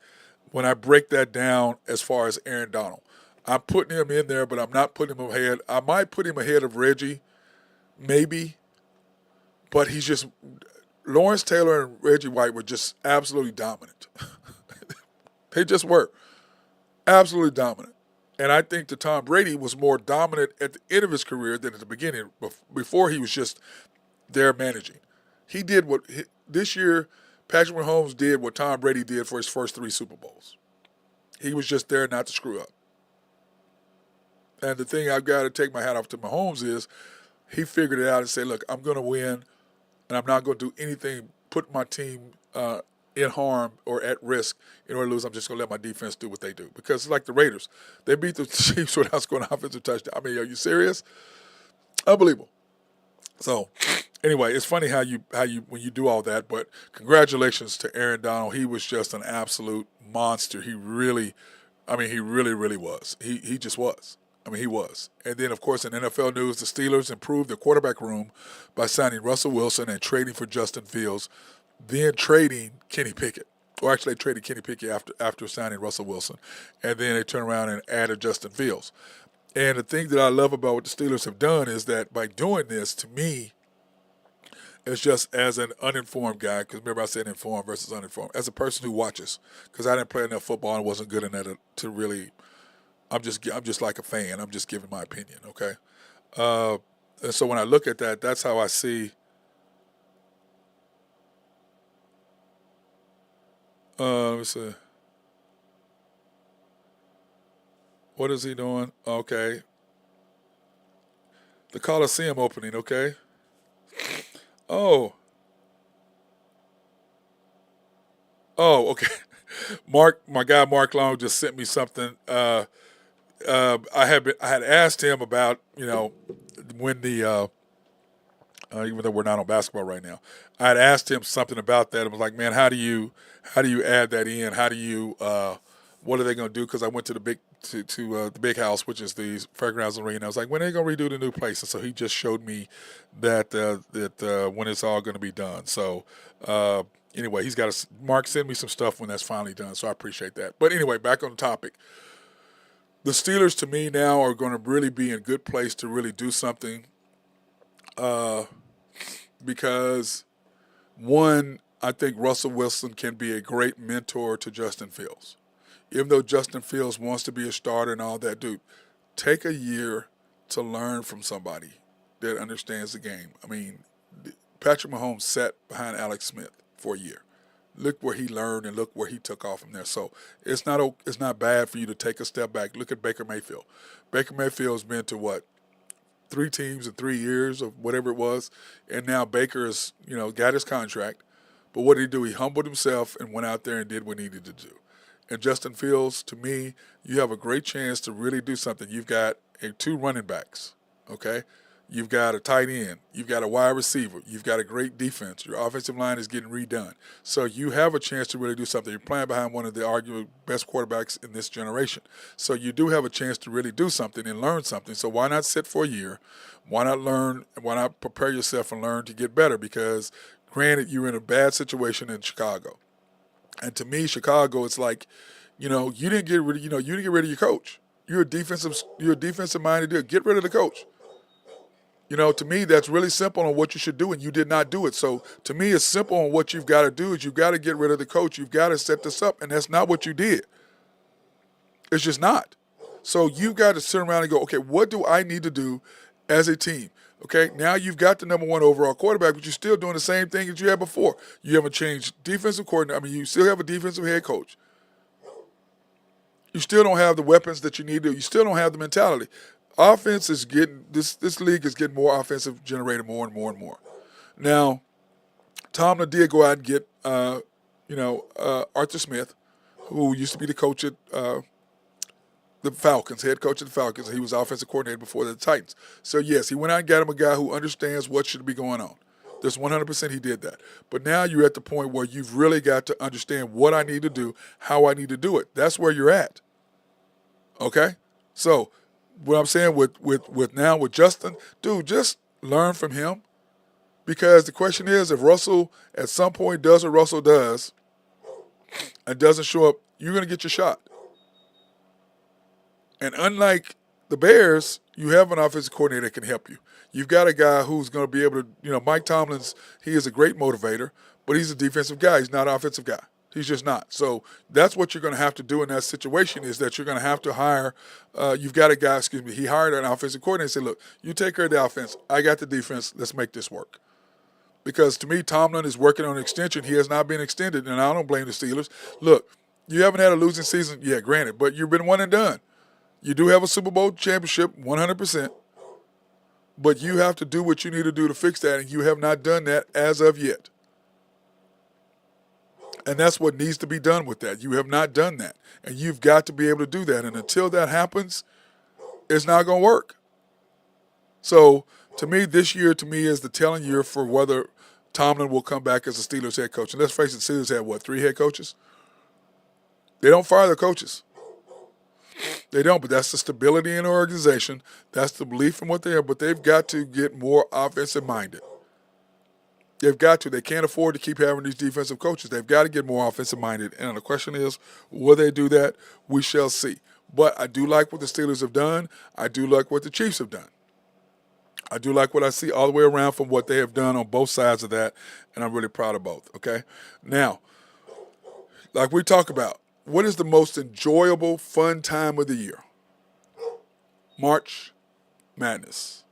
S2: when I break that down as far as Aaron Donald. I'm putting him in there, but I'm not putting him ahead. I might put him ahead of Reggie, maybe, but he's just – Lawrence Taylor and Reggie White were just absolutely dominant. They just were absolutely dominant. And I think that Tom Brady was more dominant at the end of his career than at the beginning, before he was just there managing. He did this year, Patrick Mahomes did what Tom Brady did for his first 3 Super Bowls. He was just there not to screw up. And the thing I've got to take my hat off to Mahomes is he figured it out and said, look, I'm going to win. And I'm not going to do anything, put my team in harm or at risk in order to lose. I'm just going to let my defense do what they do. Because it's like the Raiders. They beat the Chiefs without scoring an offensive touchdown. I mean, are you serious? Unbelievable. So, anyway, it's funny how you when you do all that. But congratulations to Aaron Donald. He was just an absolute monster. He really was. He just was. He was. And then, of course, in NFL news, the Steelers improved their quarterback room by signing Russell Wilson and trading for Justin Fields, then trading Kenny Pickett. Or actually, they traded Kenny Pickett after signing Russell Wilson. And then they turned around and added Justin Fields. And the thing that I love about what the Steelers have done is that by doing this, to me, it's just as an uninformed guy, because remember I said informed versus uninformed, as a person who watches, because I didn't play enough football and wasn't good enough to really – I'm just like a fan. I'm just giving my opinion, okay? And so when I look at that, that's how I see. Let me see. What is he doing? Okay. The Coliseum opening, okay? Oh, okay. My guy Mark Long just sent me something. I had asked him about, when the even though we're not on basketball right now, I had asked him something about that. I was like, man, how do you add that in? How do you what are they going to do? Because I went to the big house, which is the Fairgrounds Arena. I was like, when are they going to redo the new place? And so he just showed me that when it's all going to be done. So anyway, he's got Mark send me some stuff when that's finally done. So I appreciate that. But anyway, back on the topic. The Steelers, to me, now are going to really be in a good place to really do something because, one, I think Russell Wilson can be a great mentor to Justin Fields. Even though Justin Fields wants to be a starter and all that, dude, take a year to learn from somebody that understands the game. Patrick Mahomes sat behind Alex Smith for a year. Look where he learned and look where he took off from there. So it's not bad for you to take a step back. Look at Baker Mayfield. Baker Mayfield's been to 3 teams in 3 years or whatever it was, and now Baker has got his contract. But what did he do? He humbled himself and went out there and did what he needed to do. And Justin Fields, to me, you have a great chance to really do something. You've got 2 running backs, okay? You've got a tight end. You've got a wide receiver. You've got a great defense. Your offensive line is getting redone. So you have a chance to really do something. You're playing behind one of the arguably best quarterbacks in this generation. So you do have a chance to really do something and learn something. So why not sit for a year? Why not learn? Why not prepare yourself and learn to get better? Because granted, you're in a bad situation in Chicago. And to me, Chicago, it's like, you didn't get rid of, you didn't get rid of your coach. You're a defensive minded dude. Get rid of the coach. To me, that's really simple on what you should do, and you did not do it. So to me, it's simple on what you've got to do is you've got to get rid of the coach. You've got to set this up, and that's not what you did. It's just not. So you've got to sit around and go, okay, what do I need to do as a team? Okay, now you've got the number one overall quarterback, but you're still doing the same thing that you had before. You haven't changed defensive coordinator. I mean, you still have a defensive head coach. You still don't have the weapons that you need to. You still don't have the mentality. Offense is getting this league is getting more offensive generated more and more and more. Now, Tomlin did go out and get Arthur Smith, who used to be the coach at the Falcons, head coach of the Falcons. He was offensive coordinator before the Titans. So yes, he went out and got him a guy who understands what should be going on. There's 100% he did that. But now you're at the point where you've really got to understand what I need to do, how I need to do it. That's where you're at. Okay? So what I'm saying with Justin, dude, just learn from him. Because the question is, if Russell at some point does what Russell does and doesn't show up, you're going to get your shot. And unlike the Bears, you have an offensive coordinator that can help you. You've got a guy who's going to be able to, Mike Tomlin's, he is a great motivator, but he's a defensive guy. He's not an offensive guy. He's just not. So that's what you're going to have to do in that situation is that you're going to have to hire, you've got a guy, he hired an offensive coordinator and said, look, you take care of the offense. I got the defense. Let's make this work. Because to me, Tomlin is working on an extension. He has not been extended, and I don't blame the Steelers. Look, you haven't had a losing season, yeah, granted, but you've been one and done. You do have a Super Bowl championship, 100%, but you have to do what you need to do to fix that, and you have not done that as of yet. And that's what needs to be done with that. You have not done that, and you've got to be able to do that, and until that happens, it's not going to work. So to me, this year, is the telling year for whether Tomlin will come back as a Steelers head coach. And let's face it, the Steelers have, 3 head coaches? They don't fire their coaches. They don't, but that's the stability in the organization. That's the belief from what they are, but they've got to get more offensive-minded. They've got to. They can't afford to keep having these defensive coaches. They've got to get more offensive-minded. And the question is, will they do that? We shall see. But I do like what the Steelers have done. I do like what the Chiefs have done. I do like what I see all the way around from what they have done on both sides of that, and I'm really proud of both, okay? Now, like we talk about, what is the most enjoyable, fun time of the year? March Madness.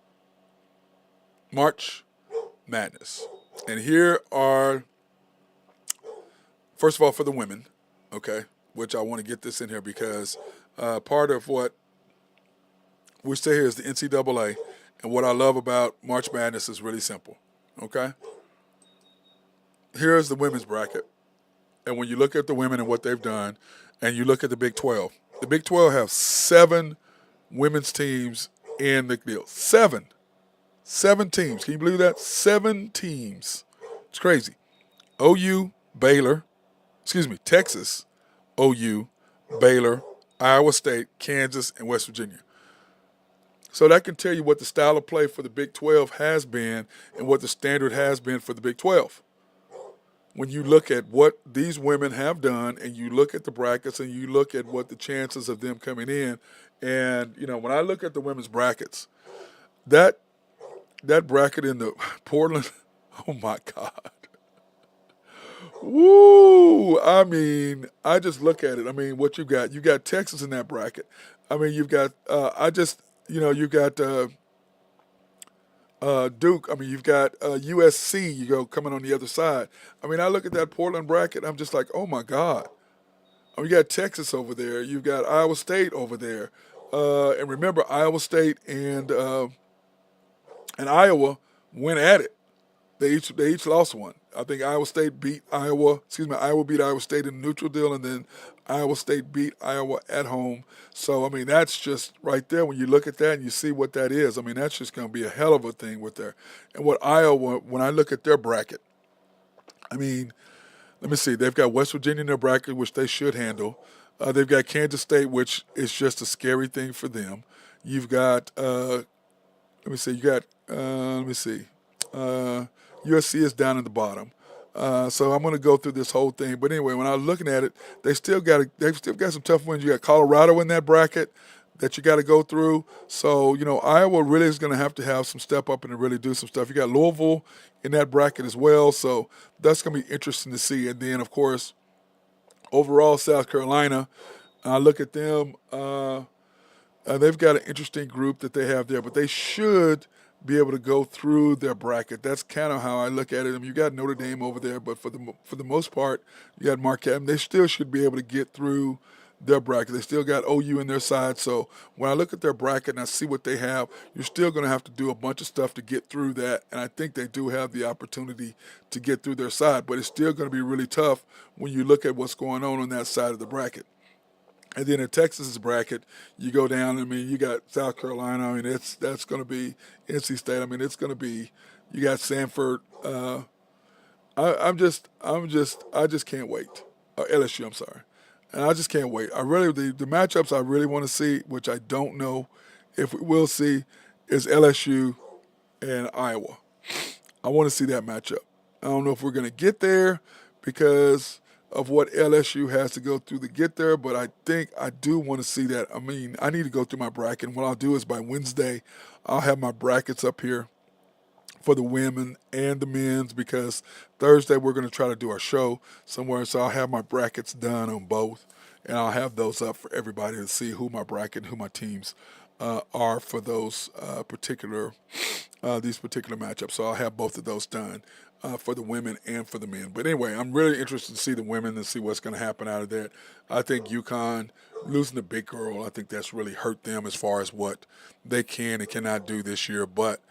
S2: March Madness. And here are, first of all, for the women, okay, which I want to get this in here because part of what we say here is the NCAA, and what I love about March Madness is really simple, okay? Here's the women's bracket. And when you look at the women and what they've done, and you look at the Big 12, the Big 12 have 7 women's teams in the deal. 7 teams. Can you believe that? 7 teams. It's crazy. Texas, OU, Baylor, Iowa State, Kansas, and West Virginia. So that can tell you what the style of play for the Big 12 has been and what the standard has been for the Big 12. When you look at what these women have done and you look at the brackets and you look at what the chances of them coming in, and, when I look at the women's brackets, that bracket in the Portland, oh, my God. Woo! I mean, I just look at it. I mean, what you got Texas in that bracket. I mean, you've got, you've got Duke. I mean, you've got USC, coming on the other side. I mean, I look at that Portland bracket, I'm just like, oh, my God. I mean, you got Texas over there. You've got Iowa State over there. And remember, Iowa State and Iowa went at it. They each lost one. I think Iowa State beat Iowa. Excuse me, Iowa beat Iowa State in the neutral deal, and then Iowa State beat Iowa at home. So I mean, that's just right there. When you look at that and you see what that is, I mean, that's just going to be a hell of a thing with there. And what Iowa, when I look at their bracket, I mean, let me see. They've got West Virginia in their bracket, which they should handle. They've got Kansas State, which is just a scary thing for them. You've got let me see. You got let me see. Uh, USC is down at the bottom. So I'm going to go through this whole thing. But anyway, when I was looking at it, they've still got some tough wins. You got Colorado in that bracket that you got to go through. So Iowa really is going to have some step up and really do some stuff. You got Louisville in that bracket as well. So that's going to be interesting to see. And then of course, overall South Carolina, I look at them. They've got an interesting group that they have there, but they should be able to go through their bracket. That's kind of how I look at it. I mean, you got Notre Dame over there, but for the most part, you got Marquette. And they still should be able to get through their bracket. They still got OU in their side. So when I look at their bracket and I see what they have, you're still going to have to do a bunch of stuff to get through that. And I think they do have the opportunity to get through their side, but it's still going to be really tough when you look at what's going on that side of the bracket. And then in Texas's bracket, you go down. I mean, you got South Carolina. I mean, that's going to be NC State. I mean, it's going to be. You got Sanford. I just can't wait. LSU. I'm sorry, and I just can't wait. I really the matchups I really want to see, which I don't know if we will see, is LSU and Iowa. I want to see that matchup. I don't know if we're going to get there because of what LSU has to go through to get there, but I think I do want to see that. I mean, I need to go through my bracket. And what I'll do is by Wednesday, I'll have my brackets up here for the women and the men's because Thursday we're going to try to do our show somewhere. So I'll have my brackets done on both, and I'll have those up for everybody to see who my bracket, who my teams are for those these particular matchups. So I'll have both of those done for the women and for the men. But anyway, I'm really interested to see the women and see what's going to happen out of that. I think UConn losing the big girl, I think that's really hurt them as far as what they can and cannot do this year. But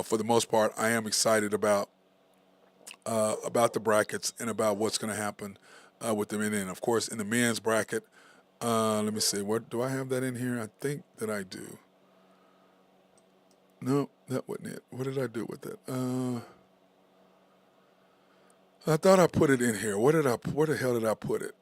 S2: for the most part, I am excited about the brackets and about what's going to happen with them. And then, of course, in the men's bracket, let me see. What do I have that in here? I think that I do. No, that wasn't it. What did I do with it? I thought I put it in here. Where the hell did I put it?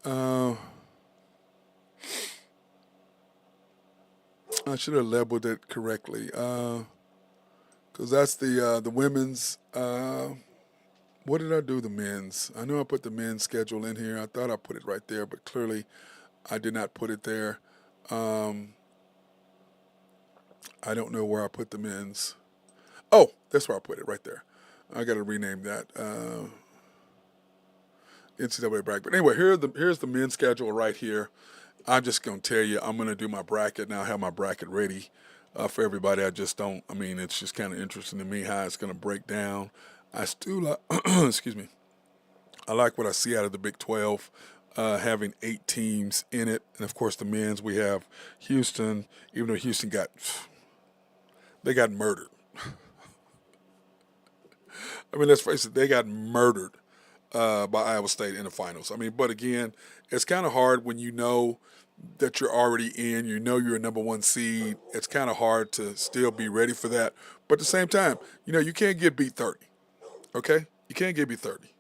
S2: I should have labeled it correctly. Because that's the women's. What did I do the men's? I know I put the men's schedule in here. I thought I put it right there, but clearly I did not put it there. I don't know where I put the men's. Oh, that's where I put it, right there. I got to rename that. NCAA bracket. But anyway, here's the men's schedule right here. I'm just going to tell you, I'm going to do my bracket now. I have my bracket ready for everybody. I just don't, I mean, it's just kind of interesting to me how it's going to break down. I still like, excuse me, I like what I see out of the Big 12, having 8 teams in it. And, of course, the men's, we have Houston, even though Houston they got murdered. I mean, let's face it, they got murdered by Iowa State in the finals. I mean, but again, it's kind of hard when you know that you're already in, you're a number 1 seed. It's kind of hard to still be ready for that. But at the same time, you can't get beat 30, okay? You can't get beat 30.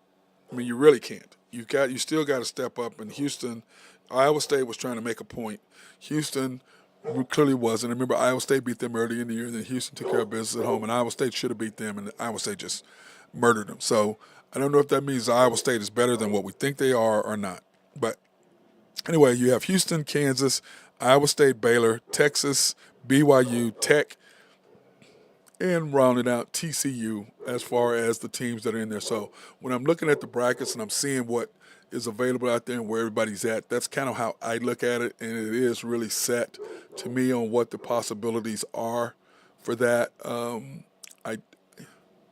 S2: I mean, you really can't. You still got to step up. And Houston, Iowa State was trying to make a point. Houston clearly wasn't. I remember Iowa State beat them early in the year, and then Houston took care of business at home, and Iowa State should have beat them, and Iowa State just murdered them. So I don't know if that means Iowa State is better than what we think they are or not. But anyway, you have Houston, Kansas, Iowa State, Baylor, Texas, BYU, Tech, and rounding out TCU as far as the teams that are in there. So when I'm looking at the brackets and I'm seeing what is available out there and where everybody's at, that's kind of how I look at it, and it is really set to me on what the possibilities are for that.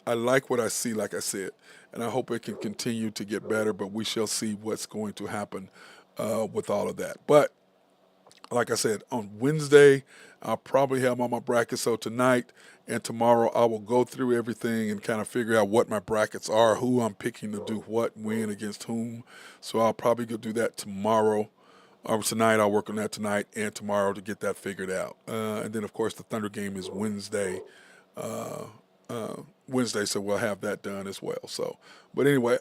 S2: I like what I see, like I said, and I hope it can continue to get better, but we shall see what's going to happen with all of that. But like I said, on Wednesday, I'll probably have all my brackets. So tonight and tomorrow, I will go through everything and kind of figure out what my brackets are, who I'm picking to do what, when, against whom. So I'll probably go do that tomorrow. Or tonight, I'll work on that tonight and tomorrow to get that figured out. And then, of course, the Thunder game is Wednesday. Uh, Wednesday, so we'll have that done as well. So, but anyway,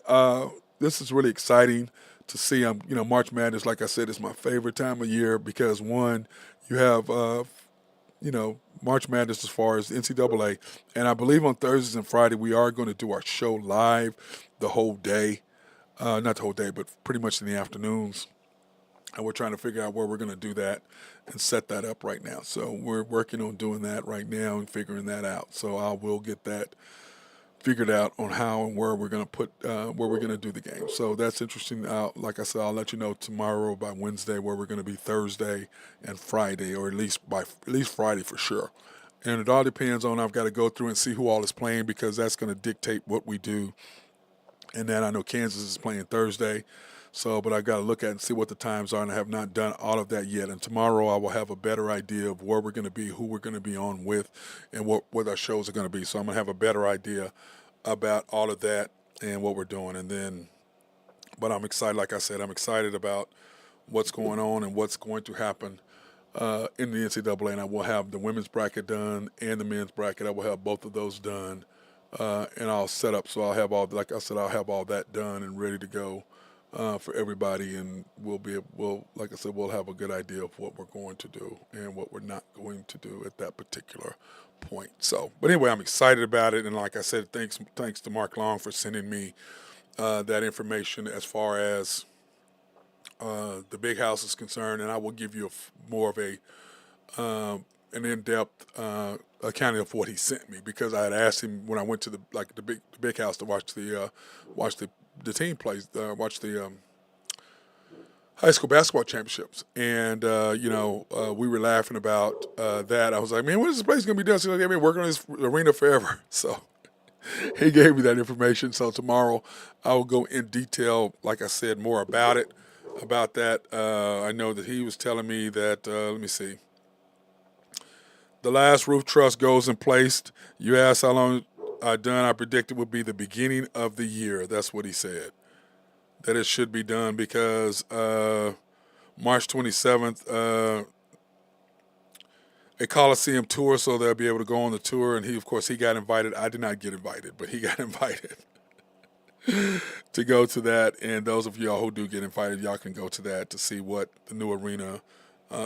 S2: this is really exciting to see. March Madness, like I said, is my favorite time of year because one, you have March Madness as far as NCAA, and I believe on Thursdays and Friday we are going to do our show live the whole day, not the whole day, but pretty much in the afternoons. And we're trying to figure out where we're going to do that and set that up right now. So we're working on doing that right now and figuring that out. So I will get that figured out on how and where we're going to put where we're going to do the game. So that's interesting. Like I said, I'll let you know tomorrow by Wednesday where we're going to be Thursday and Friday, or at least Friday for sure. And it all depends on I've got to go through and see who all is playing because that's going to dictate what we do. And then I know Kansas is playing Thursday. So, but I got to look at and see what the times are, and I have not done all of that yet. And tomorrow I will have a better idea of where we're going to be, who we're going to be on with, and what our shows are going to be. So I'm going to have a better idea about all of that and what we're doing. And then, but I'm excited. Like I said, I'm excited about what's going on and what's going to happen in the NCAA. And I will have the women's bracket done and the men's bracket. I will have both of those done, and I'll set up. So I'll have all, like I said, I'll have all that done and ready to go. For everybody, and like I said, we'll have a good idea of what we're going to do and what we're not going to do at that particular point. So, but anyway, I'm excited about it, and like I said, thanks to Mark Long for sending me that information as far as the big house is concerned, and I will give you more of an in-depth accounting of what he sent me because I had asked him when I went to the big house to watch the team plays, watch the high school basketball championships, and we were laughing about that. I was like, man, when is this place gonna be done? So they've been working on this arena forever. So he gave me that information. So tomorrow I will go in detail, like I said, more about that. I know that he was telling me that. Let me see. The last roof truss goes in place. You asked how long done. I predicted would be the beginning of the year. That's what he said. That it should be done because March 27th, a Coliseum tour, so they'll be able to go on the tour. And of course, he got invited. I did not get invited, but he got invited to go to that. And those of y'all who do get invited, y'all can go to that to see what the new arena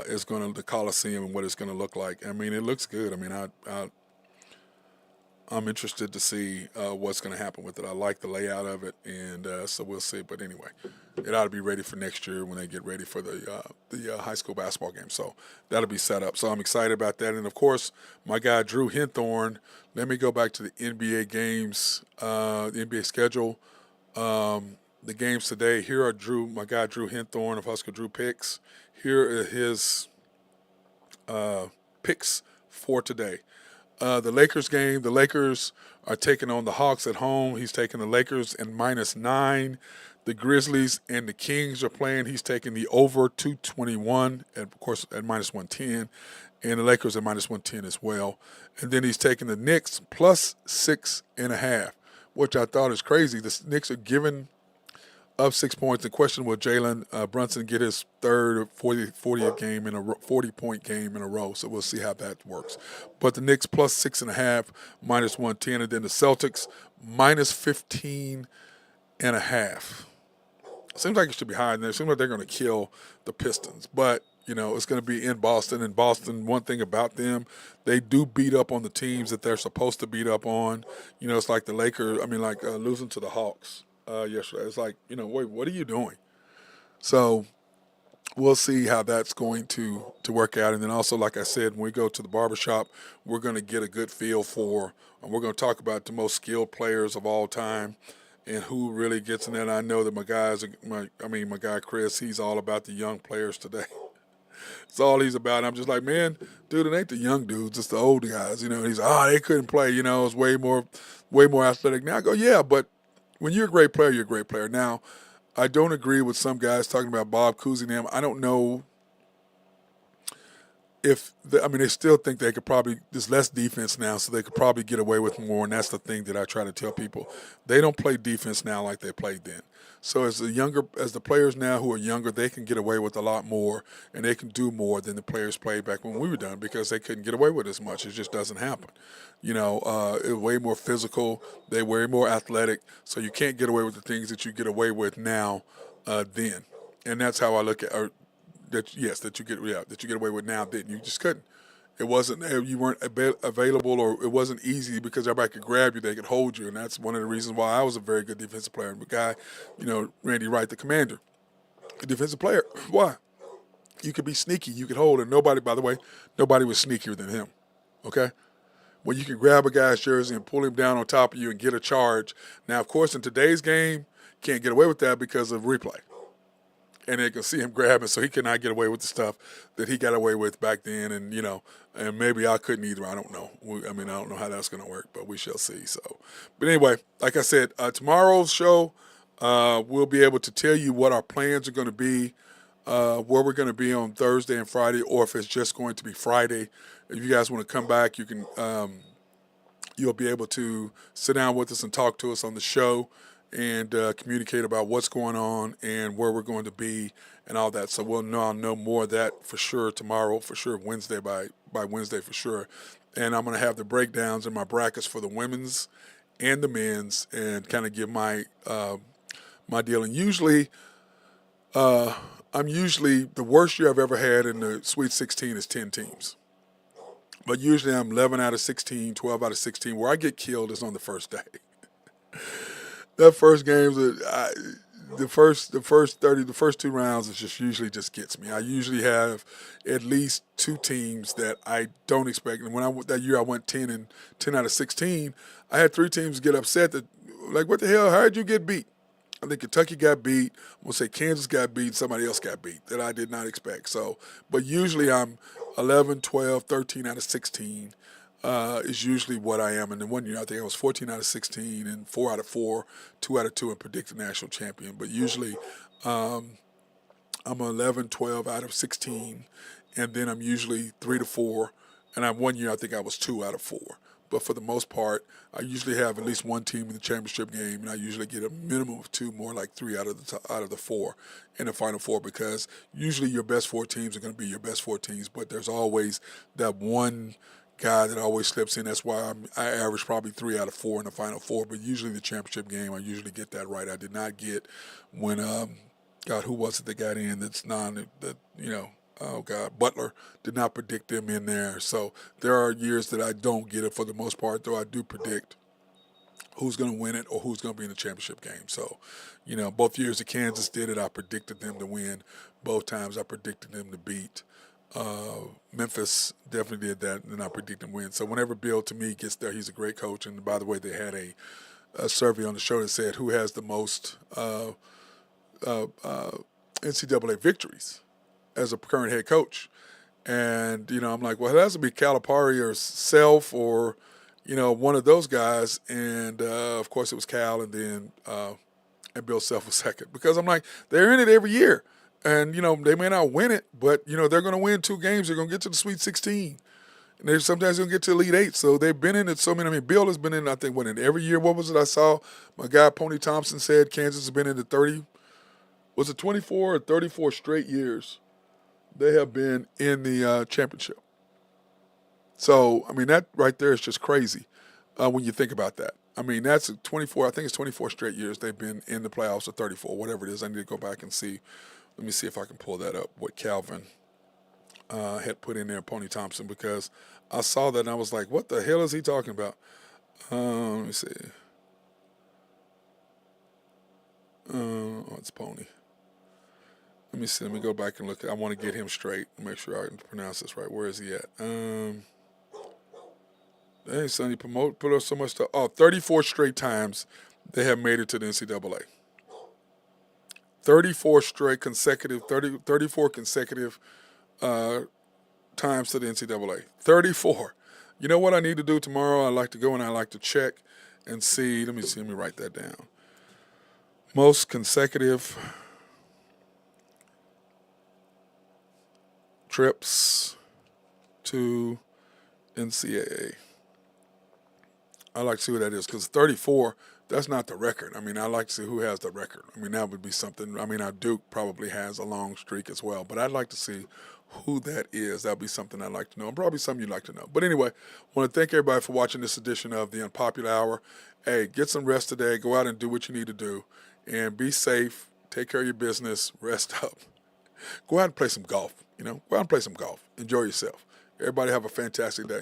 S2: is going to, the Coliseum, and what it's going to look like. I mean, it looks good. I mean, I'm interested to see what's going to happen with it. I like the layout of it, and so we'll see. But anyway, it ought to be ready for next year when they get ready for the high school basketball game. So that'll be set up. So I'm excited about that. And, of course, my guy Drew Hinthorn, let me go back to the NBA games, the NBA schedule. The games today, here are my guy Drew Hinthorn of Husker Drew Picks. Here are his picks for today. The Lakers game, the Lakers are taking on the Hawks at home. He's taking the Lakers and -9. The Grizzlies and the Kings are playing. He's taking the over 221, and of course at -110, and the Lakers at -110 as well. And then he's taking the Knicks +6.5, which I thought is crazy. The Knicks are giving up 6 points. The question, will Jalen Brunson get his third 40-point game in a row? So we'll see how that works. But the Knicks +6.5, -110, and then the Celtics -15.5. Seems like it should be higher than that. It seems like they're going to kill the Pistons. But, it's going to be in Boston. And Boston, one thing about them, they do beat up on the teams that they're supposed to beat up on. It's like the Lakers, losing to the Hawks yesterday. It's like, wait, what are you doing? So we'll see how that's going to work out. And then also, like I said, when we go to the barbershop, we're going to get a good feel for, and we're going to talk about the most skilled players of all time and who really gets in there. And I know that my guy Chris, he's all about the young players today. It's all he's about. And I'm just like, man, dude, it ain't the young dudes, it's the old guys. He's they couldn't play. It's way more athletic. Now I go, yeah, but when you're a great player, you're a great player. Now, I don't agree with some guys talking about Bob Cousy and them. I don't know they still think they could probably, there's less defense now, so they could probably get away with more. And that's the thing that I try to tell people. They don't play defense now like they played then. So as the players now who are younger, they can get away with a lot more, and they can do more than the players played back when we were done, because they couldn't get away with as much. It just doesn't happen. It's way more physical. They're way more athletic. So you can't get away with the things that you get away with now, then. And that's how I look at that. Yes, that you get away with now. Then you just couldn't. It wasn't, you weren't available, or it wasn't easy because everybody could grab you, they could hold you, and that's one of the reasons why I was a very good defensive player. And the guy, Randy Wright, the commander, a defensive player. Why? You could be sneaky, you could hold, and nobody, by the way, nobody was sneakier than him. Okay? When you can grab a guy's jersey and pull him down on top of you and get a charge. Now, of course, in today's game, can't get away with that because of replay. And they can see him grabbing, so he cannot get away with the stuff that he got away with back then. And maybe I couldn't either. I don't know. I don't know how that's going to work, but we shall see. So, but anyway, like I said, tomorrow's show, we'll be able to tell you what our plans are going to be, where we're going to be on Thursday and Friday, or if it's just going to be Friday. If you guys want to come back, you can. You'll be able to sit down with us and talk to us on the show, and communicate about what's going on and where we're going to be and all that. So I'll know more of that for sure tomorrow, for sure Wednesday, by Wednesday for sure. And I'm going to have the breakdowns and my brackets for the women's and the men's, and kind of give my my deal. And usually, the worst year I've ever had in the Sweet 16 is 10 teams. But usually I'm 11 out of 16, 12 out of 16. Where I get killed is on the first day. That first game, the first 2 rounds, it just usually just gets me. I usually have at least 2 teams that I don't expect. And that year I went 10 out of 16, I had 3 teams get upset that, like, what the hell? How did you get beat? I think Kentucky got beat. I'm going to say Kansas got beat. Somebody else got beat that I did not expect. So, but usually I'm 11, 12, 13 out of 16. Is usually what I am. And then one year I think I was 14 out of 16 and 4 out of 4, 2 out of 2, and predicted national champion. But usually I'm 11, 12 out of 16, and then I'm usually 3 to 4. And one year I think I was 2 out of 4. But for the most part, I usually have at least one team in the championship game, and I usually get a minimum of 2, more like 3 out of the 4 in the Final Four, because usually your best 4 teams are going to be your best 4 teams, but there's always that one guy that always slips in. That's why I average probably 3 out of 4 in the Final Four. But usually the championship game, I usually get that right. I did not get when who was it that got in? Butler, did not predict them in there. So there are years that I don't get it for the most part, though I do predict who's going to win it or who's going to be in the championship game. So, both years that Kansas did it, I predicted them to win. Both times I predicted them to beat. Memphis definitely did that, and I predict them win. So whenever Bill, to me, gets there, he's a great coach. And by the way, they had a survey on the show that said who has the most NCAA victories as a current head coach. And, I'm like, well, it has to be Calipari or Self or, one of those guys. And, of course, it was Cal, and then and Bill Self was second. Because I'm like, they're in it every year. And, they may not win it, but, they're going to win 2 games. They're going to get to the Sweet 16. And they're sometimes going to get to Elite 8. So they've been in it so many. Bill has been in, I think, in every year. What was it I saw? My guy, Pony Thompson, said Kansas has been in the 24 or 34 straight years they have been in the championship. So, that right there is just crazy when you think about that. That's 24, I think it's 24 straight years they've been in the playoffs, or 34, whatever it is. I need to go back and see. Let me see if I can pull that up, what Calvin had put in there, Pony Thompson, because I saw that and I was like, what the hell is he talking about? Let me see. It's Pony. Let me see. Let me go back and look. I want to get him straight and make sure I can pronounce this right. Where is he at? Hey, Sonny, put up so much stuff. 34 straight times they have made it to the NCAA. 34 consecutive times to the NCAA. 34. You know what I need to do tomorrow? I like to go and I like to check and see. Let me write that down. Most consecutive trips to NCAA. I like to see who that is because 34, that's not the record. I mean, I like to see who has the record. I mean, that would be something. I mean, our Duke probably has a long streak as well, but I'd like to see who that is. That'd be something I'd like to know, and probably something you'd like to know. But anyway, I want to thank everybody for watching this edition of the Unpopular Hour. Hey, get some rest today. Go out and do what you need to do, and be safe. Take care of your business. Rest up. Go out and play some golf. Go out and play some golf. Enjoy yourself. Everybody have a fantastic day.